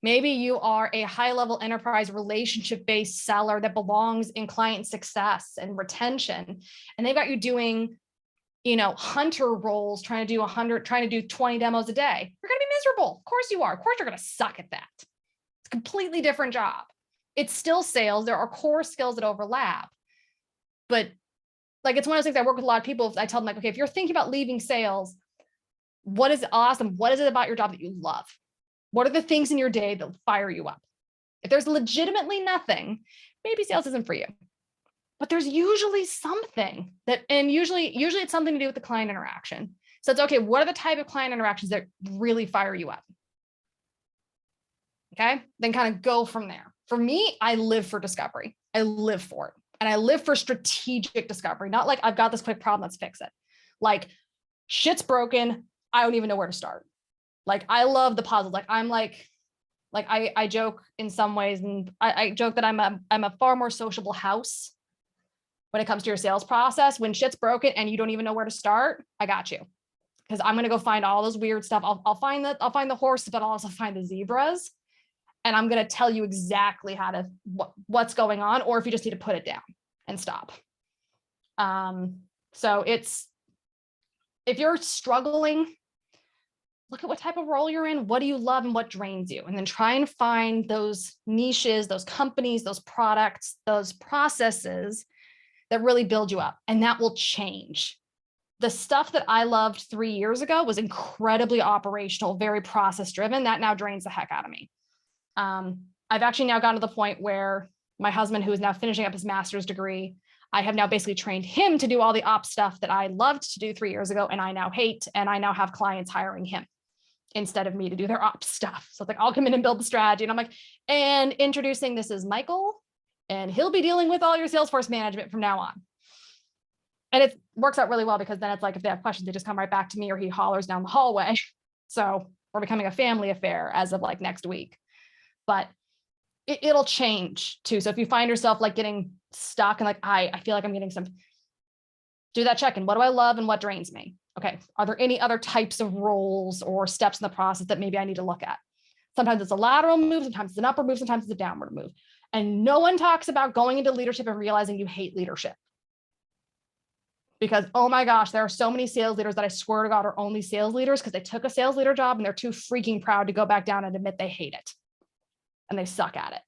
Maybe you are a high-level enterprise relationship-based seller that belongs in client success and retention, and they've got you doing, hunter roles, trying to do 20 demos a day. You're going to be miserable. Of course you are. Of course you're going to suck at that. It's a completely different job. It's still sales. There are core skills that overlap, but like it's one of those things. I work with a lot of people. I tell them like, okay, if you're thinking about leaving sales, what is awesome? What is it about your job that you love? What are the things in your day that fire you up? If there's legitimately nothing, maybe sales isn't for you. But there's usually something and usually it's something to do with the client interaction. So it's okay, what are the type of client interactions that really fire you up? Okay, then kind of go from there. For me, I live for discovery. I live for it. And I live for strategic discovery, not like I've got this quick problem, let's fix it. Like shit's broken, I don't even know where to start. Like I love the puzzles. Like I'm like I joke in some ways, and I joke that I'm a far more sociable house when it comes to your sales process. When shit's broken and you don't even know where to start, I got you. Because I'm gonna go find all those weird stuff. I'll find the horses, but I'll also find the zebras. And I'm gonna tell you exactly how to what's going on, or if you just need to put it down and stop. So if you're struggling, look at what type of role you're in. What do you love and what drains you? And then try and find those niches, those companies, those products, those processes that really build you up. And that will change. The stuff that I loved 3 years ago was incredibly operational, very process driven. That now drains the heck out of me. I've actually now gotten to the point where my husband, who is now finishing up his master's degree, I have now basically trained him to do all the ops stuff that I loved to do 3 years ago, and I now hate, and I now have clients hiring him instead of me to do their ops stuff. So it's like, I'll come in and build the strategy. And I'm like, and introducing, this is Michael, and he'll be dealing with all your Salesforce management from now on. And it works out really well because then it's like, if they have questions, they just come right back to me, or he hollers down the hallway. So we're becoming a family affair as of like next week, but it'll change too. So if you find yourself like getting stuck and like, I feel like I'm getting do that check-in. What do I love and what drains me? Okay. Are there any other types of roles or steps in the process that maybe I need to look at? Sometimes it's a lateral move, sometimes it's an upward move, sometimes it's a downward move. And no one talks about going into leadership and realizing you hate leadership. Because, oh my gosh, there are so many sales leaders that I swear to God are only sales leaders because they took a sales leader job and they're too freaking proud to go back down and admit they hate it. And they suck at it.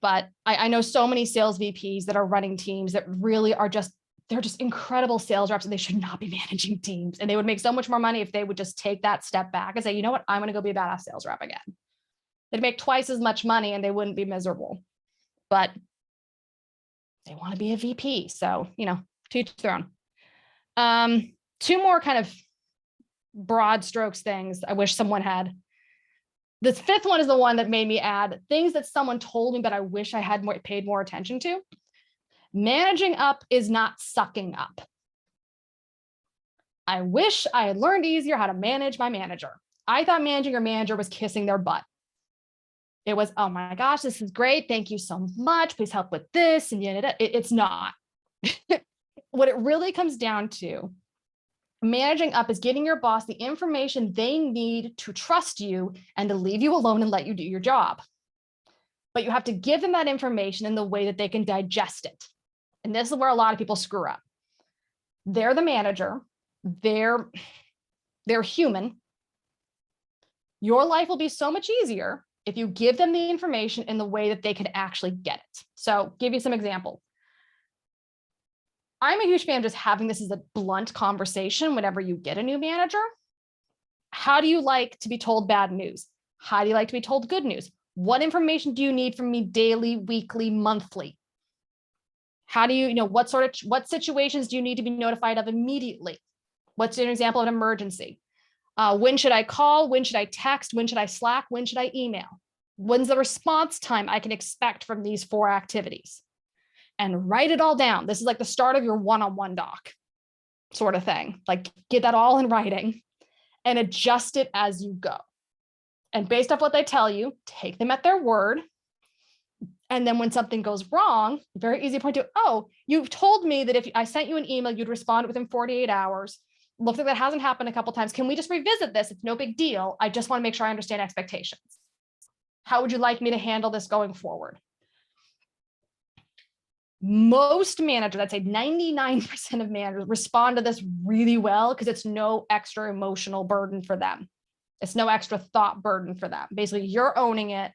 But I know so many sales VPs that are running teams that really are they're just incredible sales reps, and they should not be managing teams. And they would make so much more money if they would just take that step back and say, you know what, I'm going to go be a badass sales rep again. They'd make twice as much money and they wouldn't be miserable, but they want to be a VP. So, to each their own. 2 more kind of broad strokes things I wish someone had This fifth one is the one that made me add things that someone told me, but I wish I had paid more attention to. Managing up is not sucking up. I wish I had learned easier how to manage my manager. I thought managing your manager was kissing their butt. It was, oh my gosh, this is great. Thank you so much. Please help with this. And it's not. What it really comes down to, managing up is giving your boss the information they need to trust you and to leave you alone and let you do your job. But you have to give them that information in the way that they can digest it. And this is where a lot of people screw up. They're the manager. They're human. Your life will be so much easier if you give them the information in the way that they can actually get it. So give you some examples. I'm a huge fan of just having this as a blunt conversation whenever you get a new manager. How do you like to be told bad news? How do you like to be told good news? What information do you need from me daily, weekly, monthly? How do you, what situations do you need to be notified of immediately? What's an example of an emergency? When should I call? When should I text? When should I Slack? When should I email? When's the response time I can expect from these 4 activities? And write it all down. This is like the start of your one-on-one doc sort of thing. Like get that all in writing and adjust it as you go. And based off what they tell you, take them at their word. And then when something goes wrong, very easy to point to, oh, you've told me that if I sent you an email, you'd respond within 48 hours. Looks like that hasn't happened a couple of times. Can we just revisit this? It's no big deal. I just want to make sure I understand expectations. How would you like me to handle this going forward? Most managers, I'd say 99% of managers respond to this really well because it's no extra emotional burden for them. It's no extra thought burden for them. Basically, you're owning it.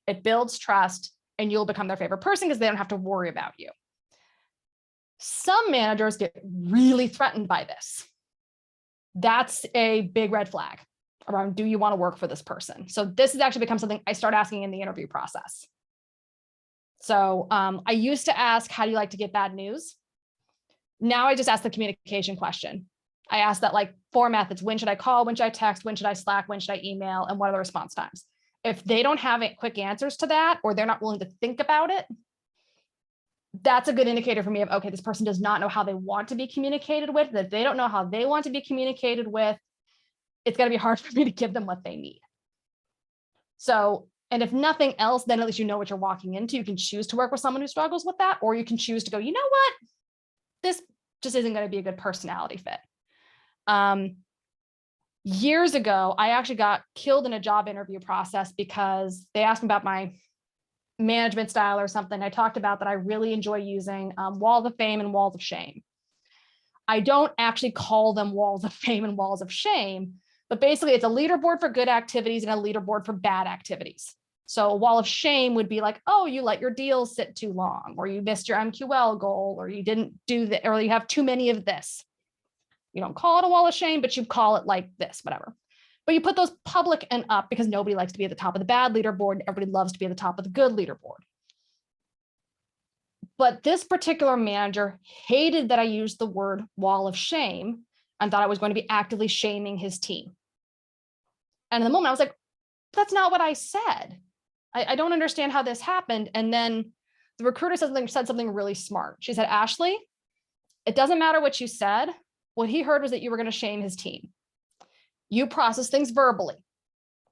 It builds trust and you'll become their favorite person because they don't have to worry about you. Some managers get really threatened by this. That's a big red flag around, do you want to work for this person? So this has actually become something I start asking in the interview process. So I used to ask, how do you like to get bad news? Now I just ask the communication question. I ask that like 4 methods. When should I call? When should I text? When should I Slack? When should I email? And what are the response times? If they don't have quick answers to that, or they're not willing to think about it, that's a good indicator for me of, okay, this person does not know how they want to be communicated with. That they don't know how they want to be communicated with, it's going to be hard for me to give them what they need. So, and if nothing else, then at least you know what you're walking into. You can choose to work with someone who struggles with that, or you can choose to go, you know what? This just isn't going to be a good personality fit. Years ago, I actually got killed in a job interview process because they asked me about my management style or something. I talked about that I really enjoy using walls of fame and walls of shame. I don't actually call them walls of fame and walls of shame, but basically it's a leaderboard for good activities and a leaderboard for bad activities. So a wall of shame would be like, oh, you let your deals sit too long, or you missed your MQL goal, or you didn't do that, or you have too many of this. You don't call it a wall of shame, but you call it like this, whatever. But you put those public and up because nobody likes to be at the top of the bad leaderboard. Everybody loves to be at the top of the good leaderboard. But this particular manager hated that I used the word wall of shame and thought I was going to be actively shaming his team. And in the moment I was like, that's not what I said. I don't understand how this happened. And then the recruiter said something really smart. She said, Ashleigh, it doesn't matter what you said. What he heard was that you were going to shame his team. You process things verbally.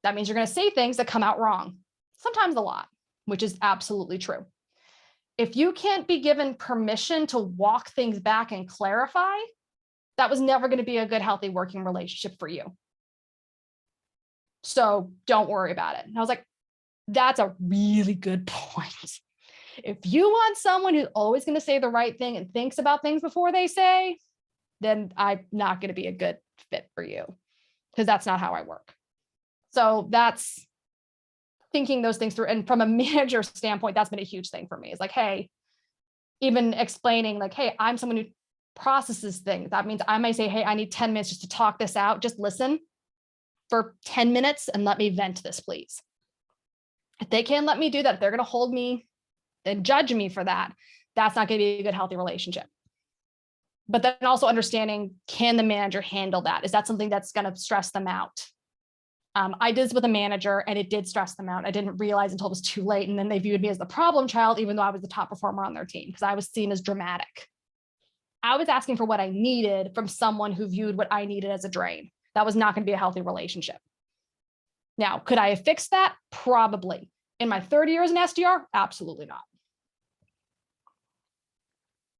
That means you're going to say things that come out wrong, sometimes a lot, which is absolutely true. If you can't be given permission to walk things back and clarify, that was never going to be a good, healthy working relationship for you. So don't worry about it. And I was like, that's a really good point. If you want someone who's always going to say the right thing and thinks about things before they say, then I'm not going to be a good fit for you, because that's not how I work. So that's thinking those things through. And from a manager standpoint, that's been a huge thing for me. It's like, hey, even explaining like, hey, I'm someone who processes things. That means I might say, hey, I need 10 minutes just to talk this out. Just listen for 10 minutes and let me vent this, please. If they can't let me do that, if they're going to hold me and judge me for that, that's not going to be a good, healthy relationship. But then also understanding, can the manager handle that? Is that something that's going to stress them out? I did this with a manager and it did stress them out. I didn't realize until it was too late. And then they viewed me as the problem child, even though I was the top performer on their team, because I was seen as dramatic. I was asking for what I needed from someone who viewed what I needed as a drain. That was not going to be a healthy relationship. Now, could I have fixed that? Probably. In my 30 years in SDR? Absolutely not.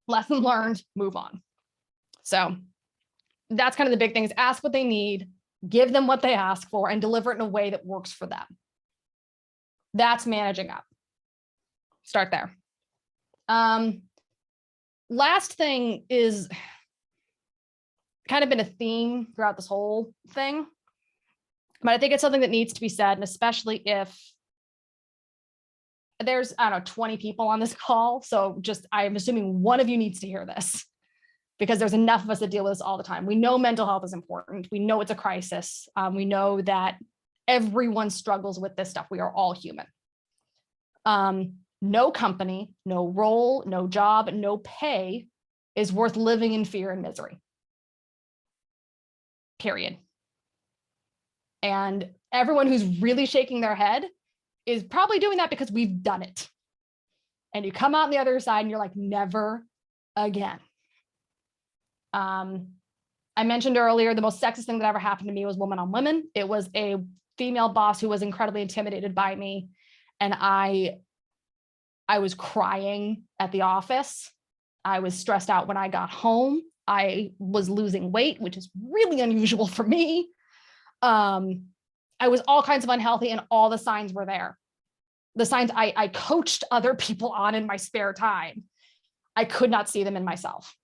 Lesson learned, move on. So that's kind of the big thing, is ask what they need, give them what they ask for, and deliver it in a way that works for them. That's managing up. Start there. Last thing is kind of been a theme throughout this whole thing, but I think it's something that needs to be said, and especially if there's, I don't know, 20 people on this call. So just, I'm assuming one of you needs to hear this, because there's enough of us that deal with this all the time. We know mental health is important. We know it's a crisis. We know that everyone struggles with this stuff. We are all human. No company, no role, no job, no pay is worth living in fear and misery. Period. And everyone who's really shaking their head is probably doing that because we've done it. And you come out on the other side and you're like, never again. I mentioned earlier, the most sexist thing that ever happened to me was woman on women. It was a female boss who was incredibly intimidated by me. And I was crying at the office. I was stressed out when I got home. I was losing weight, which is really unusual for me. I was all kinds of unhealthy, and all the signs were there. The signs I coached other people on in my spare time. I could not see them in myself.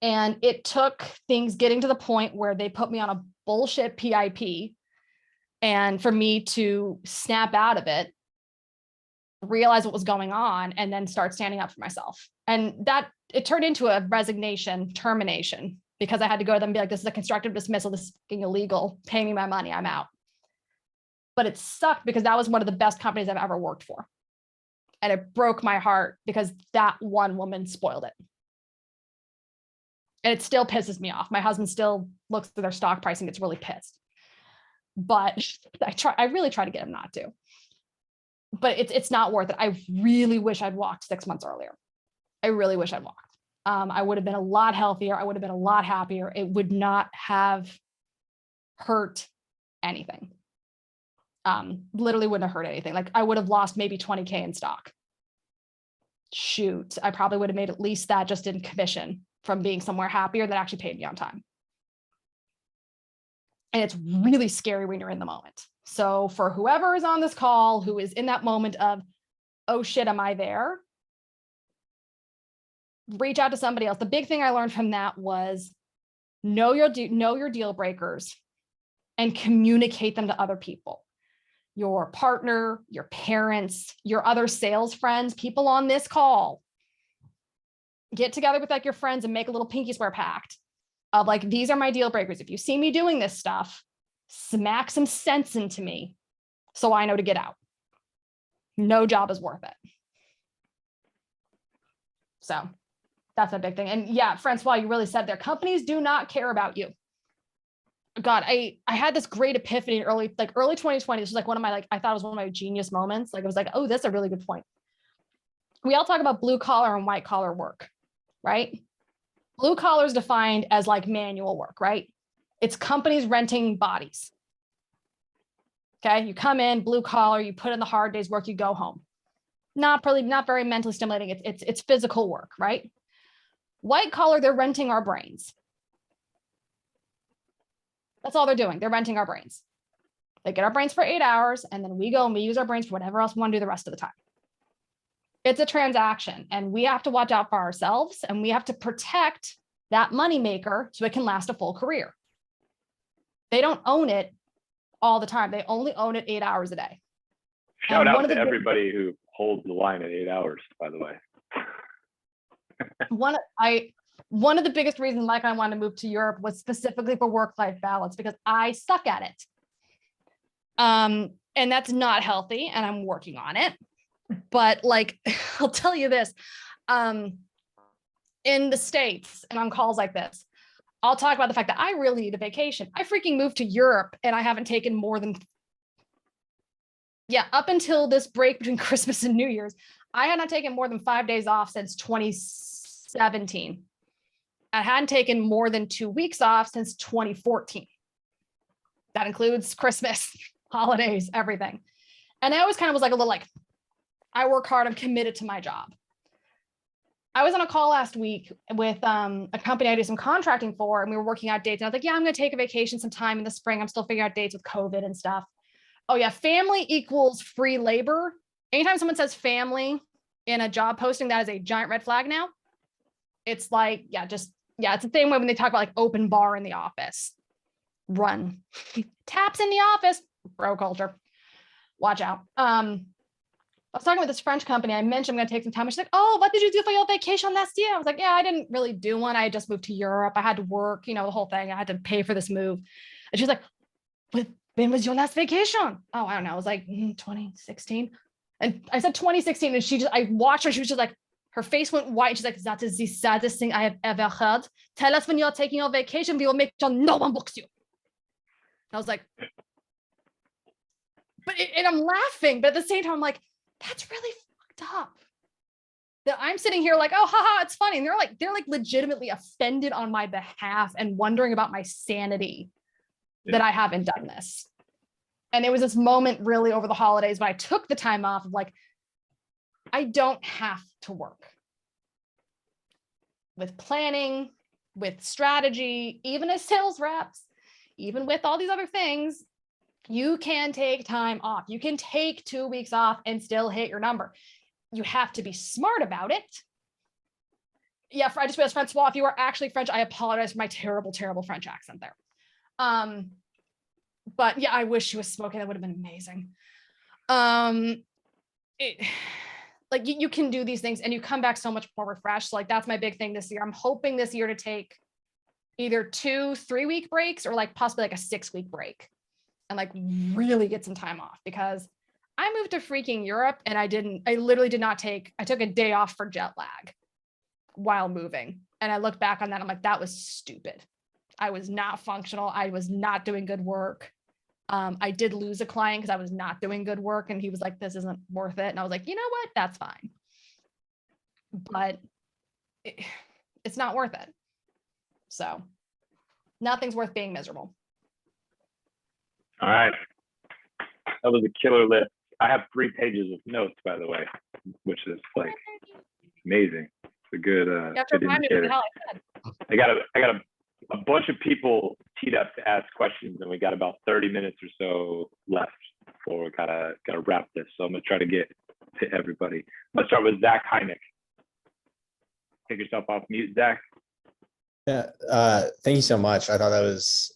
And it took things getting to the point where they put me on a bullshit PIP, and for me to snap out of it, realize what was going on, and then start standing up for myself. And that it turned into a resignation, termination, because I had to go to them and be like, this is a constructive dismissal. This is fucking illegal. Pay me my money. I'm out. But it sucked because that was one of the best companies I've ever worked for. And it broke my heart because that one woman spoiled it. And it still pisses me off. My husband still looks at their stock price and gets really pissed. But I really try to get him not to. But it's not worth it. I really wish I'd walked 6 months earlier. I really wish I'd walked. I would have been a lot healthier. I would have been a lot happier. It would not have hurt anything. Literally wouldn't have hurt anything. Like I would have lost maybe 20K in stock. Shoot, I probably would have made at least that just in commission from being somewhere happier that actually paid me on time. And it's really scary when you're in the moment. So for whoever is on this call, who is in that moment of, oh shit, am I there? Reach out to somebody else. The big thing I learned from that was know your deal breakers and communicate them to other people. Your partner, your parents, your other sales friends, people on this call. Get together with like your friends and make a little pinky swear pact of like, these are my deal breakers. If you see me doing this stuff, smack some sense into me so I know to get out. No job is worth it. So that's a big thing. And yeah, Francois, you really said there, companies do not care about you. God, I had this great epiphany in early 2020. This was like one of my, I thought it was one of my genius moments. Like, it was like, oh, that's a really good point. We all talk about blue collar and white collar work, right? Blue collar is defined as like manual work, right? It's companies renting bodies. Okay, you come in, blue collar, you put in the hard day's work, you go home. Not very mentally stimulating. It's physical work, right? White collar, they're renting our brains. That's all they're doing. They're renting our brains. They get our brains for 8 hours, and then we go and we use our brains for whatever else we want to do the rest of the time. It's a transaction, and we have to watch out for ourselves, and we have to protect that moneymaker so it can last a full career. They don't own it all the time. They only own it 8 hours a day. Shout out to everybody who holds the line at 8 hours, by the way. One of the biggest reasons Mike and I wanted to move to Europe was specifically for work-life balance, because I suck at it. And that's not healthy, and I'm working on it. But like, I'll tell you this, in the States and on calls like this, I'll talk about the fact that I really need a vacation. I freaking moved to Europe and I haven't taken more than, up until this break between Christmas and New Year's, I had not taken more than 5 days off since 2017. I hadn't taken more than 2 weeks off since 2014. That includes Christmas, holidays, everything. And I always kind of was like a little like, I work hard, I'm committed to my job. I was on a call last week with a company I do some contracting for, and we were working out dates. And I was like, yeah, I'm going to take a vacation sometime in the spring. I'm still figuring out dates with COVID and stuff. Oh yeah, family equals free labor. Anytime someone says family in a job posting, that is a giant red flag now. It's like, it's the same way when they talk about like open bar in the office. Run. Taps in the office, bro culture. Watch out. I was talking with this French company. I mentioned I'm going to take some time. She's like, oh, what did you do for your vacation last year? I was like, yeah, I didn't really do one. I had just moved to Europe. I had to work, the whole thing. I had to pay for this move. And she's like, when was your last vacation? Oh, I don't know. I was like 2016. And I said 2016. And I watched her. She was just like, her face went white. She's like, that is the saddest thing I have ever heard. Tell us when you're taking your vacation. We will make sure no one books you. And I was like, and I'm laughing. But at the same time, I'm like, that's really fucked up that I'm sitting here like, oh, haha, it's funny. And they're like legitimately offended on my behalf and wondering about my sanity that I haven't done this. And it was this moment really over the holidays when I took the time off of like, I don't have to work. With planning, with strategy, even as sales reps, even with all these other things, you can take time off. You can take 2 weeks off and still hit your number. You have to be smart about it. Yeah, I just realized, Francois, if you are actually French, I apologize for my terrible, terrible French accent there. But yeah, I wish she was smoking. That would have been amazing. You can do these things and you come back so much more refreshed. So like, that's my big thing this year. I'm hoping this year to take either 2-3 week breaks or like possibly like a 6-week break. And like really get some time off because I moved to freaking Europe and I literally did not I took a day off for jet lag while moving. And I look back on that, I'm like, that was stupid. I was not functional. I was not doing good work. I did lose a client because I was not doing good work. And he was like, this isn't worth it. And I was like, you know what? That's fine. But it's not worth it. So nothing's worth being miserable. All right. That was a killer list. I have 3 pages of notes, by the way, which is like amazing. It's a good, good indicator. I got a bunch of people teed up to ask questions, and we got about 30 minutes or so left before we gotta wrap this. So I'm gonna try to get to everybody. I'm gonna start with Zach Heineck. Take yourself off mute, Zach. Yeah, thank you so much. I thought that was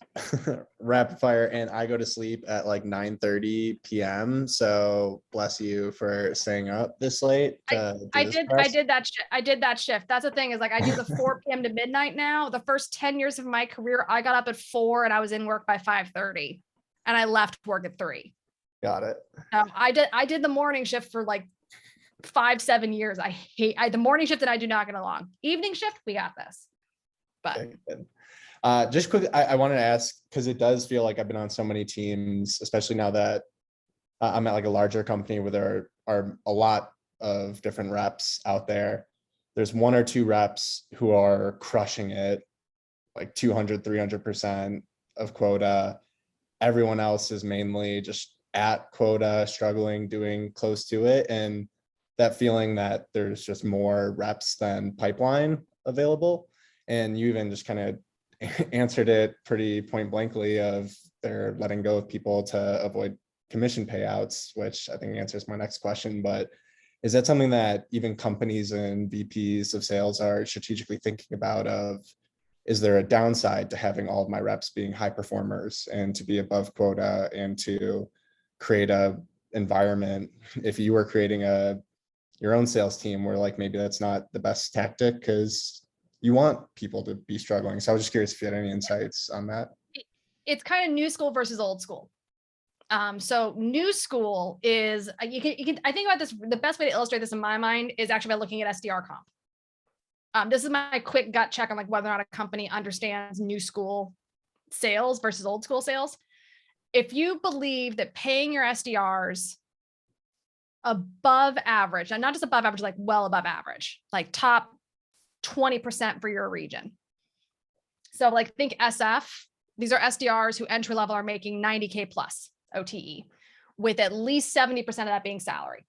rapid fire, and I go to sleep at like 9:30 p.m. So bless you for staying up this late. I did that shift. That's the thing is like I do the 4 p.m. to midnight now. The first 10 years of my career, I got up at 4 and I was in work by 5:30, and I left work at 3. Got it. I did the morning shift for like 5-7 years. I hate the morning shift, and I do not get along. Evening shift, we got this. But just quick, I wanted to ask, because it does feel like I've been on so many teams, especially now that I'm at like a larger company where there are a lot of different reps out there. There's 1 or 2 reps who are crushing it, like 200, 300% of quota. Everyone else is mainly just at quota, struggling, doing close to it. And that feeling that there's just more reps than pipeline available. And you even just kind of answered it pretty point blankly of they're letting go of people to avoid commission payouts, which I think answers my next question. But is that something that even companies and VPs of sales are strategically thinking about of, is there a downside to having all of my reps being high performers and to be above quota and to create a environment, if you were creating your own sales team where like maybe that's not the best tactic because you want people to be struggling. So I was just curious if you had any insights on that. It's kind of new school versus old school. So new school is you can I think about this, the best way to illustrate this in my mind is actually by looking at SDR comp. This is my quick gut check on like whether or not a company understands new school sales versus old school sales. If you believe that paying your SDRs above average, and not just above average, like well above average, like top 20% for your region. So like think SF, these are SDRs who entry level are making 90K plus OTE, with at least 70% of that being salary.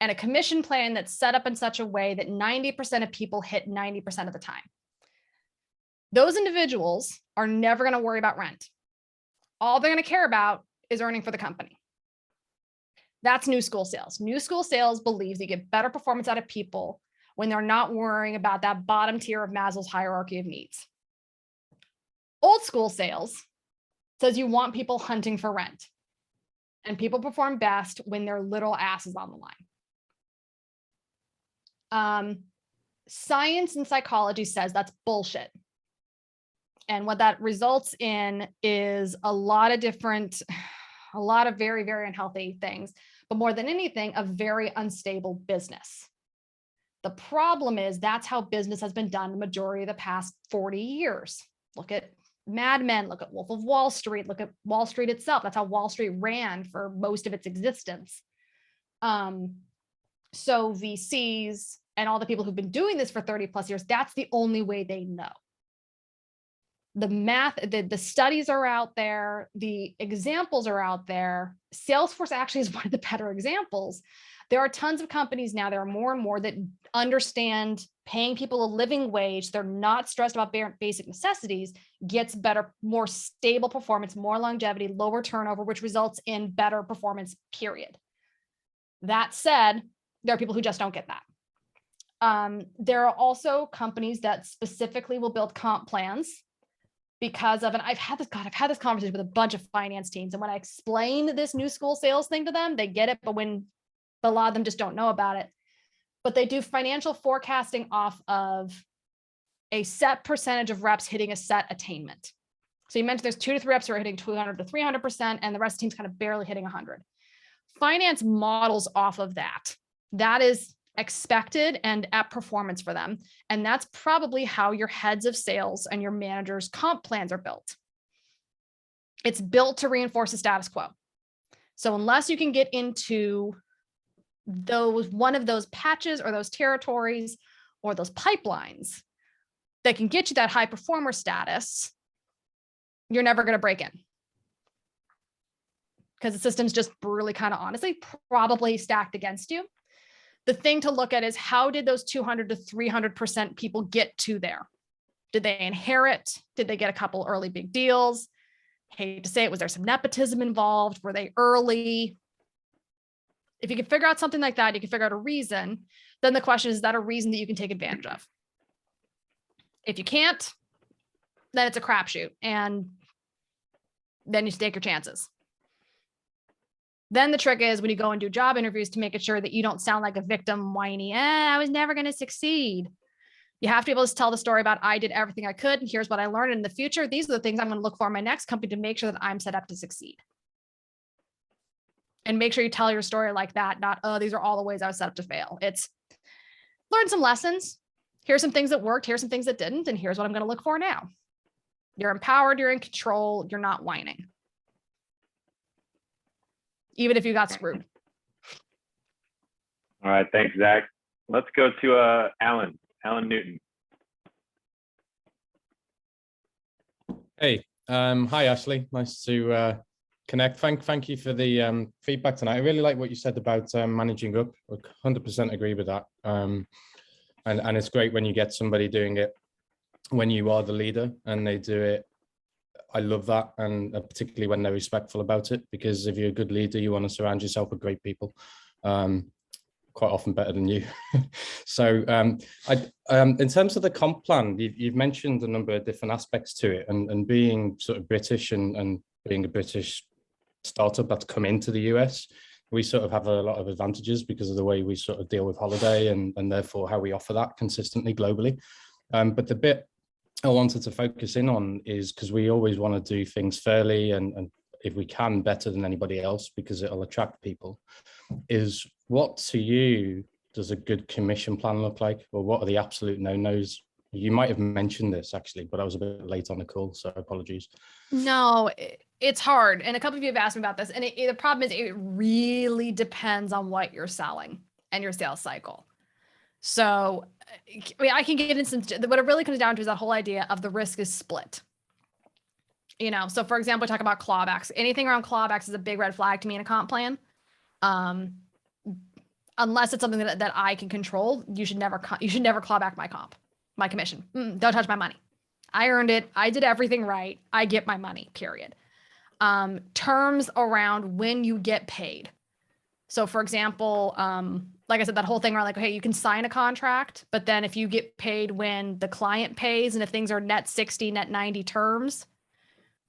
And a commission plan that's set up in such a way that 90% of people hit 90% of the time. Those individuals are never going to worry about rent. All they're going to care about is earning for the company. That's new school sales. New school sales believes you get better performance out of people when they're not worrying about that bottom tier of Maslow's hierarchy of needs. Old school sales says you want people hunting for rent, and people perform best when their little ass is on the line. Science and psychology says that's bullshit. And what that results in is a lot of very, very unhealthy things, but more than anything, a very unstable business. The problem is that's how business has been done the majority of the past 40 years. Look at Mad Men, look at Wolf of Wall Street, look at Wall Street itself. That's how Wall Street ran for most of its existence. So VCs and all the people who've been doing this for 30 plus years, that's the only way they know. The math, the studies are out there, the examples are out there. Salesforce actually is one of the better examples. There are tons of companies now, there are more and more that understand paying people a living wage. They're not stressed about basic necessities, gets better, more stable performance, more longevity, lower turnover, which results in better performance, period. That said, there are people who just don't get that. There are also companies that specifically will build comp plans because of, and I've had this conversation with a bunch of finance teams. And when I explain this new school sales thing to them, they get it, but a lot of them just don't know about it. But they do financial forecasting off of a set percentage of reps hitting a set attainment. So you mentioned there's 2 to 3 reps who are hitting 200 to 300%, and the rest of the team's kind of barely hitting 100. Finance models off of that. That is expected and at performance for them. And that's probably how your heads of sales and your managers' comp plans are built. It's built to reinforce the status quo. So unless you can get into one of those patches or those territories or those pipelines that can get you that high performer status, you're never going to break in. Because the system's just brutally kind of honestly probably stacked against you. The thing to look at is how did those 200 to 300% people get to there? Did they inherit? Did they get a couple early big deals? Hate to say it, was there some nepotism involved? Were they early? If you can figure out something like that, you can figure out a reason, then the question is that a reason that you can take advantage of? If you can't, then it's a crapshoot, and then you take your chances. Then the trick is when you go and do job interviews to make sure that you don't sound like a victim whiny, I was never going to succeed. You have to be able to tell the story about I did everything I could, and here's what I learned in the future. These are the things I'm going to look for in my next company to make sure that I'm set up to succeed. And make sure you tell your story like that, not, oh, these are all the ways I was set up to fail. It's learn some lessons. Here's some things that worked. Here's some things that didn't. And here's what I'm going to look for now. You're empowered. You're in control. You're not whining. Even if you got screwed. All right. Thanks, Zach. Let's go to Alan Newton. Hey, hi, Ashleigh. Nice to connect. Thank you for the feedback tonight. I really like what you said about managing up. I 100% agree with that. And it's great when you get somebody doing it when you are the leader and they do it. I love that, and particularly when they're respectful about it, because if you're a good leader, you want to surround yourself with great people, quite often better than you. So in terms of the comp plan, you've mentioned a number of different aspects to it, and being sort of British and being a British startup that's come into the US, we sort of have a lot of advantages because of the way we sort of deal with holiday and therefore how we offer that consistently globally. But the bit I wanted to focus in on is because we always want to do things fairly and if we can better than anybody else because it'll attract people, is what to you does a good commission plan look like? Or what are the absolute no-nos? You might have mentioned this actually, but I was a bit late on the call, so apologies. No, it's hard. And a couple of you have asked me about this. And the problem is it really depends on what you're selling and your sales cycle. So I mean, I can get into some, what it really comes down to is that whole idea of the risk is split. You know, so for example, we talk about clawbacks. Anything around clawbacks is a big red flag to me in a comp plan. Unless it's something that I can control, you should never claw back my commission. Don't touch my money. I earned it. I did everything right. I get my money, period. Terms around when you get paid. So for example, like I said, that whole thing around like, okay, you can sign a contract, but then if you get paid when the client pays, and if things are net 60, net 90 terms,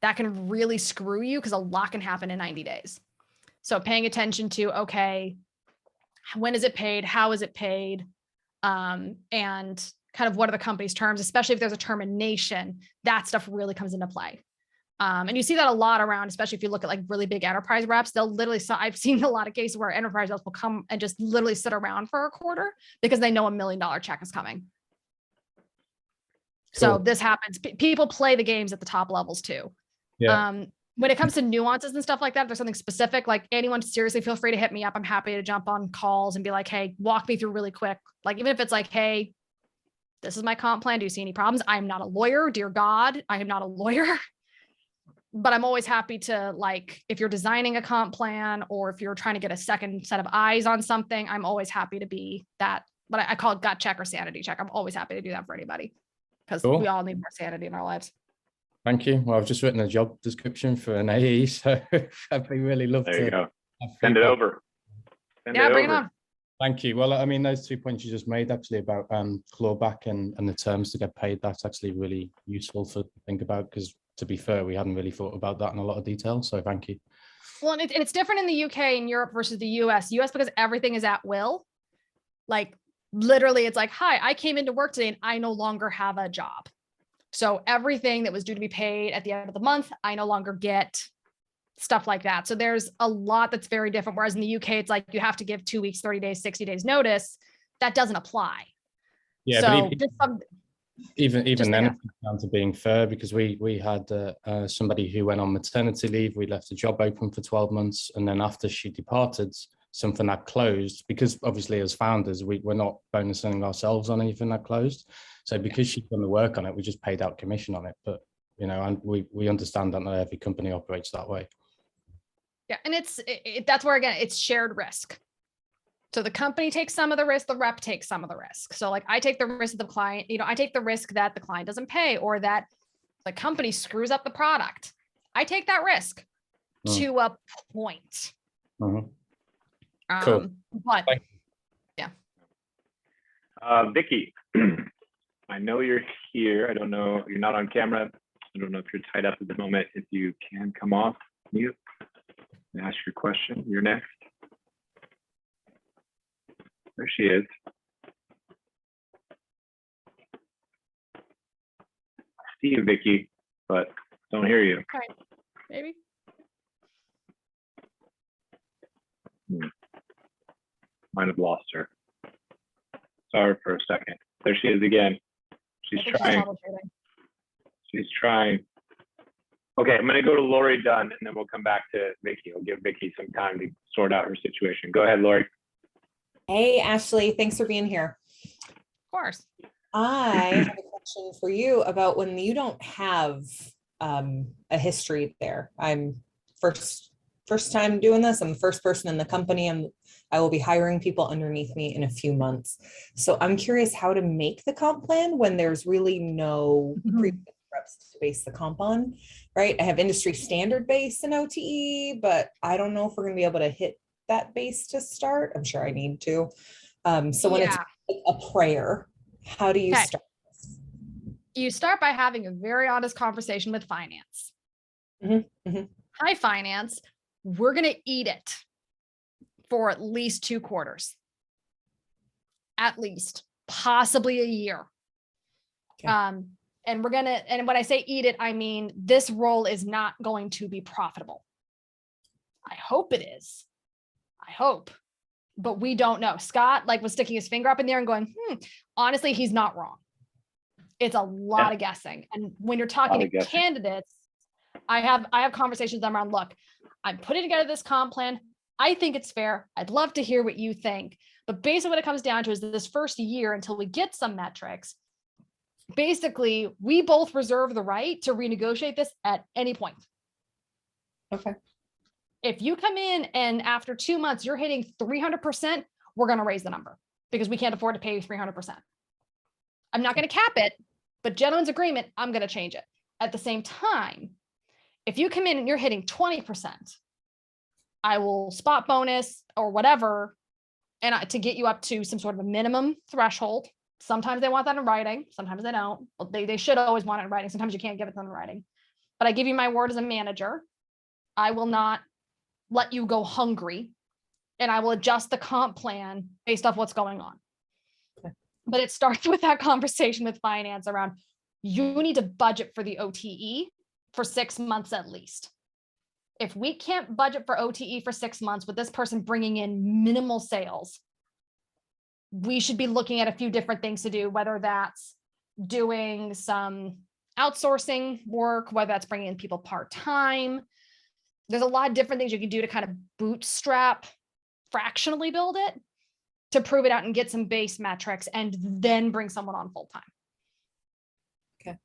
that can really screw you because a lot can happen in 90 days. So paying attention to, okay, when is it paid? How is it paid? And kind of what are the company's terms, especially if there's a termination, that stuff really comes into play. And you see that a lot around, especially if you look at like really big enterprise reps, they'll literally, I've seen a lot of cases where enterprise reps will come and just literally sit around for a quarter because they know $1 million check is coming. Cool. So this happens. People play the games at the top levels too. Yeah. When it comes to nuances and stuff like that, if there's something specific, like anyone, seriously, feel free to hit me up. I'm happy to jump on calls and be like, hey, walk me through really quick. Like, even if it's like, hey, this is my comp plan. Do you see any problems? I'm not a lawyer. Dear God, I am not a lawyer. But I'm always happy to, like, if you're designing a comp plan or if you're trying to get a second set of eyes on something, I'm always happy to be that, what I call it gut check or sanity check. I'm always happy to do that for anybody because Cool. we all need more sanity in our lives. Thank you. Well, I've just written a job description for an AE, so I'd be really love There to you go. have Send it feedback. over. Send Yeah, it bring it over. on. Thank you. Well, I mean, those 2 points you just made actually about clawback and the terms to get paid, that's actually really useful to think about because, to be fair, we hadn't really thought about that in a lot of detail. So thank you. Well, and it's different in the UK and Europe versus the US. US, because everything is at will. Like, literally, it's like, hi, I came into work today and I no longer have a job. So everything that was due to be paid at the end of the month, I no longer get, stuff like that. So there's a lot that's very different. Whereas in the UK, it's like you have to give 2 weeks, 30 days, 60 days notice. That doesn't apply. Yeah, So but even then, it comes down to being fair because we had somebody who went on maternity leave. We left a job open for 12 months, and then after she departed, something that closed because obviously as founders, we're not bonusing ourselves on anything that closed. So because she's done the work on it, we just paid out commission on it. But you know, and we understand that not every company operates that way. yeah, and that's where again it's shared risk. So the company takes some of the risk, the rep takes some of the risk. So like I take the risk of the client, you know, I take the risk that the client doesn't pay or that the company screws up the product. I take that risk to a point. Cool. But Thank yeah. Vicky, I know you're here. I don't know, you're not on camera. I don't know if you're tied up at the moment. If you can come off mute and ask your question, you're next. There she is. I see you, Vicky, but don't hear you. Okay. Maybe. Might have lost her. Sorry for a second. There she is again. She's trying. She's trying. Okay, I'm going to go to Lori Dunn, and then we'll come back to Vicky. I'll give Vicky some time to sort out her situation. Go ahead, Lori. Hey, Ashleigh, thanks for being here. Of course. I have a question for you about when you don't have a history there. I'm first time doing this. I'm the first person in the company. I will be hiring people underneath me in a few months. So I'm curious how to make the comp plan when there's really no previous reps to base the comp on, right? I have industry standard base in OTE, but I don't know if we're going to be able to hit that base to start. I'm sure I need to. So when it's a prayer, how do you start? You start by having a very honest conversation with finance. Hi, finance. We're going to eat it for at least 2 quarters. At least, possibly a year. Okay. And we're going to, and when I say eat it, I mean, this role is not going to be profitable. I hope it is. I hope. but we don't know. Scott like was sticking his finger up in there and going, honestly, he's not wrong. It's a lot of guessing. And when you're talking to candidates, I have conversations with them around, look, I'm putting together this comp plan. I think it's fair. I'd love to hear what you think. But basically what it comes down to is this first year until we get some metrics, basically we both reserve the right to renegotiate this at any point. Okay. If you come in and after 2 months, you're hitting 300%, we're going to raise the number because we can't afford to pay you 300%. I'm not going to cap it, but gentleman's agreement, I'm going to change it. At the same time, if you come in and you're hitting 20%, I will spot bonus or whatever, and to get you up to some sort of a minimum threshold. Sometimes they want that in writing. Sometimes they don't. But they should always want it in writing. Sometimes you can't give it to them in writing. But I give you my word as a manager. I will not let you go hungry, and I will adjust the comp plan based off what's going on. Okay. But it starts with that conversation with finance around, you need to budget for the OTE for 6 months at least. If we can't budget for OTE for 6 months with this person bringing in minimal sales, we should be looking at a few different things to do, whether that's doing some outsourcing work, whether that's bringing in people part-time. There's a lot of different things you can do to kind of bootstrap, fractionally build it to prove it out and get some base metrics and then bring someone on full-time. Okay.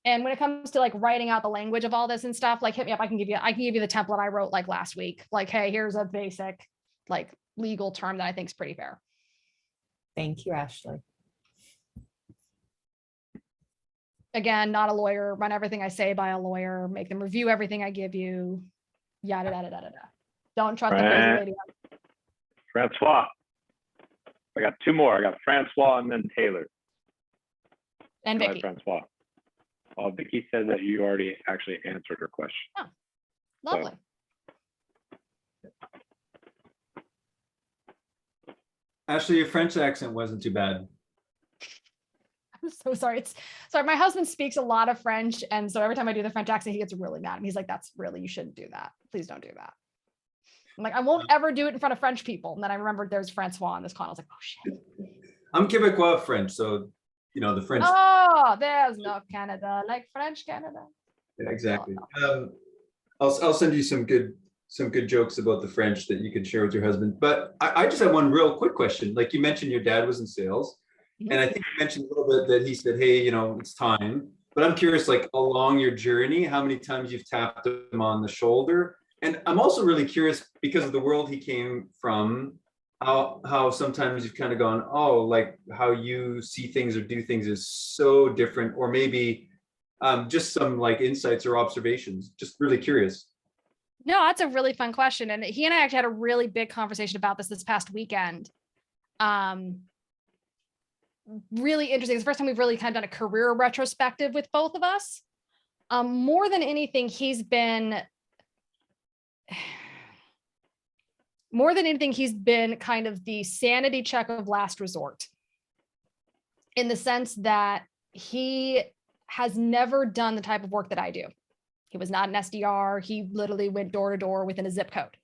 And when it comes to like writing out the language of all this and stuff, like hit me up. I can give you the template I wrote like last week. Like, hey, here's a basic like legal term that I think is pretty fair. Thank you, Ashleigh. Again, not a lawyer, run everything I say by a lawyer, make them review everything I give you, yada, yada, yada, yada. Don't trust the crazy lady. Francois. I got 2 more. I got Francois and then Taylor. And Go ahead, Vicky. Francois. Well, Vicky said that you already actually answered her question. Oh, lovely. Ashleigh, your French accent wasn't too bad. I'm so sorry. Sorry. My husband speaks a lot of French. And so every time I do the French accent, he gets really mad. And he's like, you shouldn't do that. Please don't do that. I'm like, I won't ever do it in front of French people. And then I remembered there's Francois on this call. I was like, oh shit. I'm Quebecois French, so the French. Oh, there's no Canada like French Canada. Yeah, exactly. I'll send you some good jokes about the French that you can share with your husband. But I just have one real quick question. Like you mentioned, your dad was in sales, and I think you mentioned a little bit that he said, "Hey, it's time." But I'm curious, like along your journey, how many times you've tapped him on the shoulder? And I'm also really curious because of the world he came from, how sometimes you've kind of gone, oh, like how you see things or do things is so different, or maybe just some like insights or observations. Just really curious. No, that's a really fun question. And he and I actually had a really big conversation about this past weekend. Really interesting. It's the first time we've really kind of done a career retrospective with both of us. More than anything, he's been kind of the sanity check of last resort, in the sense that he has never done the type of work that I do. He was not an SDR. He literally went door to door within a zip code,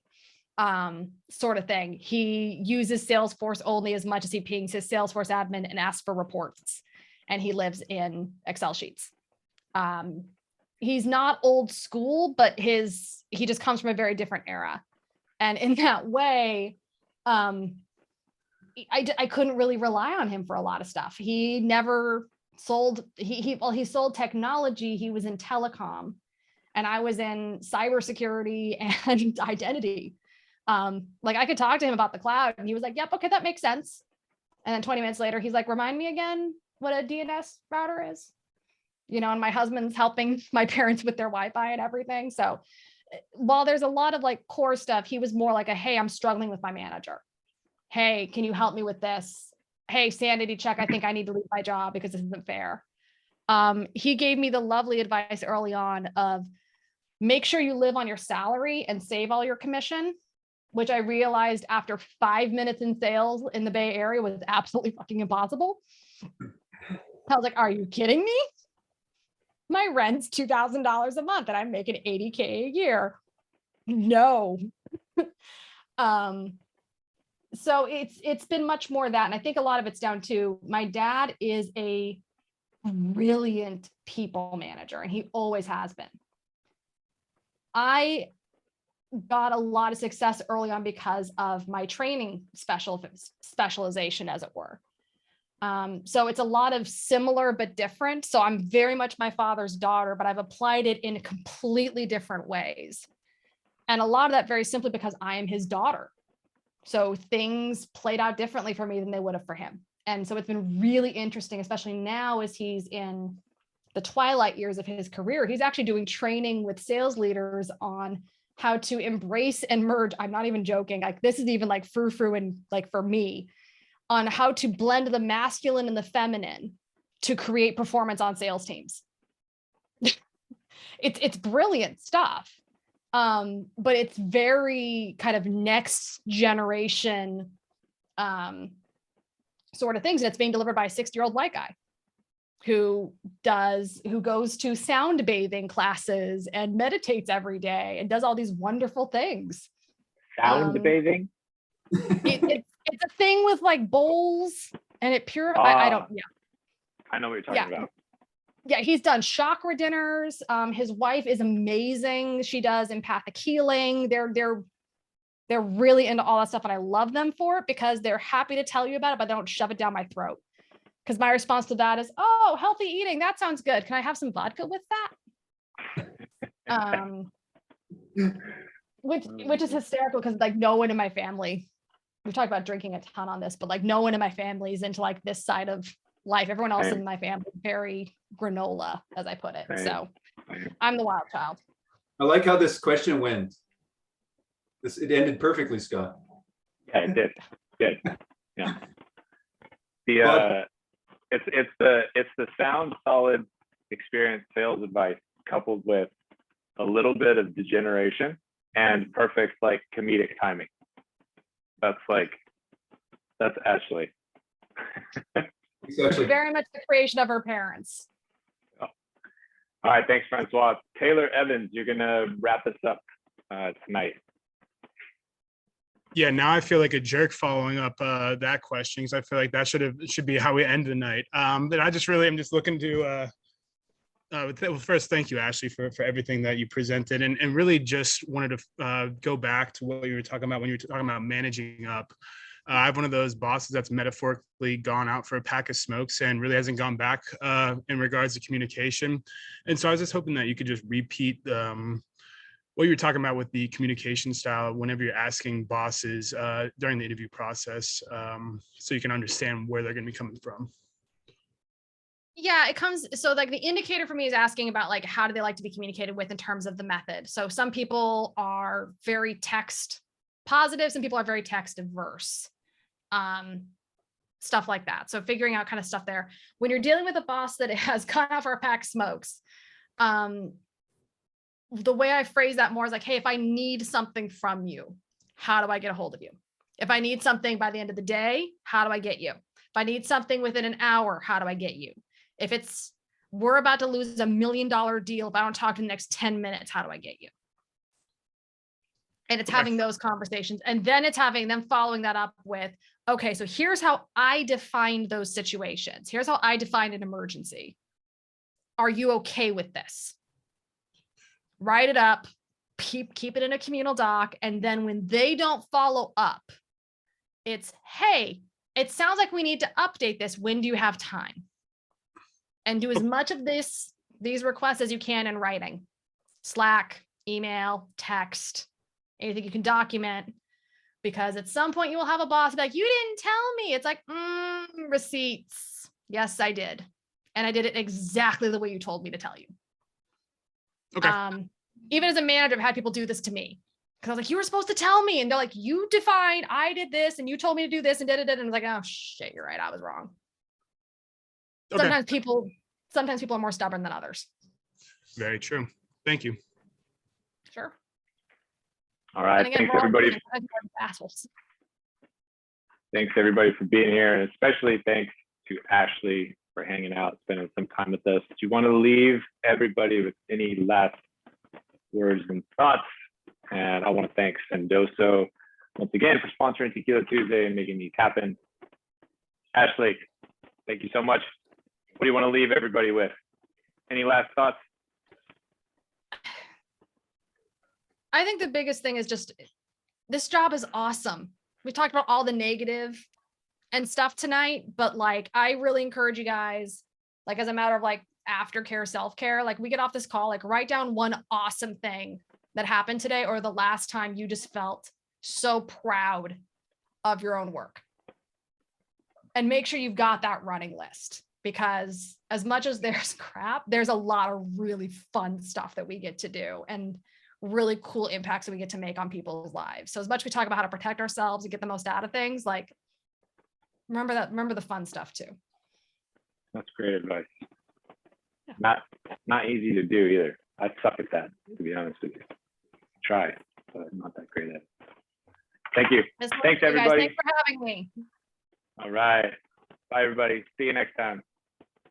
sort of thing. He uses Salesforce only as much as he pings his Salesforce admin and asks for reports. And he lives in Excel sheets. He's not old school, but he just comes from a very different era. And in that way, I couldn't really rely on him for a lot of stuff. He never sold, he sold technology. He was in telecom, and I was in cybersecurity and identity. Like I could talk to him about the cloud, and he was like, yep, okay, that makes sense. And then 20 minutes later, he's like, remind me again what a DNS router is. And my husband's helping my parents with their Wi-Fi and everything. So while there's a lot of like core stuff, he was more like hey, I'm struggling with my manager. Hey, can you help me with this? Hey, sanity check. I think I need to leave my job because this isn't fair. He gave me the lovely advice early on of make sure you live on your salary and save all your commission, which I realized after 5 minutes in sales in the Bay Area was absolutely fucking impossible. I was like, are you kidding me? My rent's $2,000 a month and I'm making $80K a year. No. So it's been much more that, and I think a lot of it's down to my dad is a brilliant people manager, and he always has been. I got a lot of success early on because of my training specialization, as it were. So it's a lot of similar but different. So I'm very much my father's daughter, but I've applied it in completely different ways. And a lot of that very simply because I am his daughter. So things played out differently for me than they would have for him. And so it's been really interesting, especially now as he's in the twilight years of his career. He's actually doing training with sales leaders on how to embrace and merge. I'm not even joking. Like this is even like frou-frou and like for me, on how to blend the masculine and the feminine to create performance on sales teams. It's brilliant stuff. But it's very kind of next generation sort of things. And it's being delivered by a 60-year-old white guy who goes to sound bathing classes and meditates every day and does all these wonderful things. Sound bathing? It's a thing with like bowls and it purifies. I don't, yeah. I know what you're talking about. Yeah, he's done chakra dinners. His wife is amazing. She does empathic healing. They're really into all that stuff, and I love them for it because they're happy to tell you about it, but they don't shove it down my throat. Because my response to that is, "Oh, healthy eating. That sounds good. Can I have some vodka with that?" Which is hysterical because like no one in my family. We've talked about drinking a ton on this, but like no one in my family is into like this side of life. Everyone else in my family is very granola, as I put it. So I'm the wild child. I like how this question went. It ended perfectly, Scott. Yeah, it did. Good. Yeah. It's the sound solid experience sales advice coupled with a little bit of degeneration and perfect like comedic timing. That's Ashleigh. It's very much the creation of her parents. Oh. All right, thanks, Francois. Taylor Evans, you're gonna wrap this up tonight. Yeah, now I feel like a jerk following up that question because I feel like that should be how we end the night. But I'm just looking to well, first, thank you, Ashleigh, for everything that you presented, and really just wanted to go back to what you were talking about when you were talking about managing up. I have one of those bosses that's metaphorically gone out for a pack of smokes and really hasn't gone back in regards to communication. And so I was just hoping that you could just repeat what you were talking about with the communication style whenever you're asking bosses during the interview process, so you can understand where they're going to be coming from. Yeah, it comes, so like the indicator for me is asking about like, how do they like to be communicated with in terms of the method? So some people are very text positive, some people are very text averse, stuff like that. So figuring out kind of stuff there. When you're dealing with a boss that has gone out for a pack of smokes, the way I phrase that more is like, hey, if I need something from you, how do I get a hold of you? If I need something by the end of the day, how do I get you? If I need something within an hour, how do I get you? If we're about to lose $1 million deal, if I don't talk in the next 10 minutes, how do I get you? And it's having those conversations. And then it's having them following that up with, okay, so here's how I defined those situations. Here's how I defined an emergency. Are you okay with this? Write it up, keep it in a communal doc. And then when they don't follow up, it's, hey, it sounds like we need to update this. When do you have time? And do as much of these requests as you can in writing. Slack, email, text, anything you can document. Because at some point you will have a boss be like, you didn't tell me. It's like, receipts. Yes, I did. And I did it exactly the way you told me to tell you. Okay. Even as a manager, I've had people do this to me. Because I was like, you were supposed to tell me. And they're like, you defined, I did this, and you told me to do this and da-da-da. And I was like, oh shit, you're right. I was wrong. Okay. Sometimes people are more stubborn than others. Very true. Thank you. Sure. All right. Again, thanks everybody. Assholes. Thanks everybody for being here, and especially thanks to Ashleigh for hanging out, spending some time with us. Do you want to leave everybody with any last words and thoughts? And I want to thank Sendoso once again for sponsoring Tequila Tuesday and making these happen. Ashleigh, thank you so much. What do you want to leave everybody with? Any last thoughts? I think the biggest thing is just this job is awesome. We talked about all the negative and stuff tonight, but like I really encourage you guys, like as a matter of like aftercare, self-care, like we get off this call, like write down one awesome thing that happened today or the last time you just felt so proud of your own work. And make sure you've got that running list, because as much as there's crap, there's a lot of really fun stuff that we get to do and really cool impacts that we get to make on people's lives. So as much as we talk about how to protect ourselves and get the most out of things, like remember the fun stuff too. That's great advice. Not easy to do either. I suck at that, to be honest with you. Try, but I'm not that great at it. Thank you. Thanks, everybody. Thanks for having me. All right. Bye, everybody. See you next time.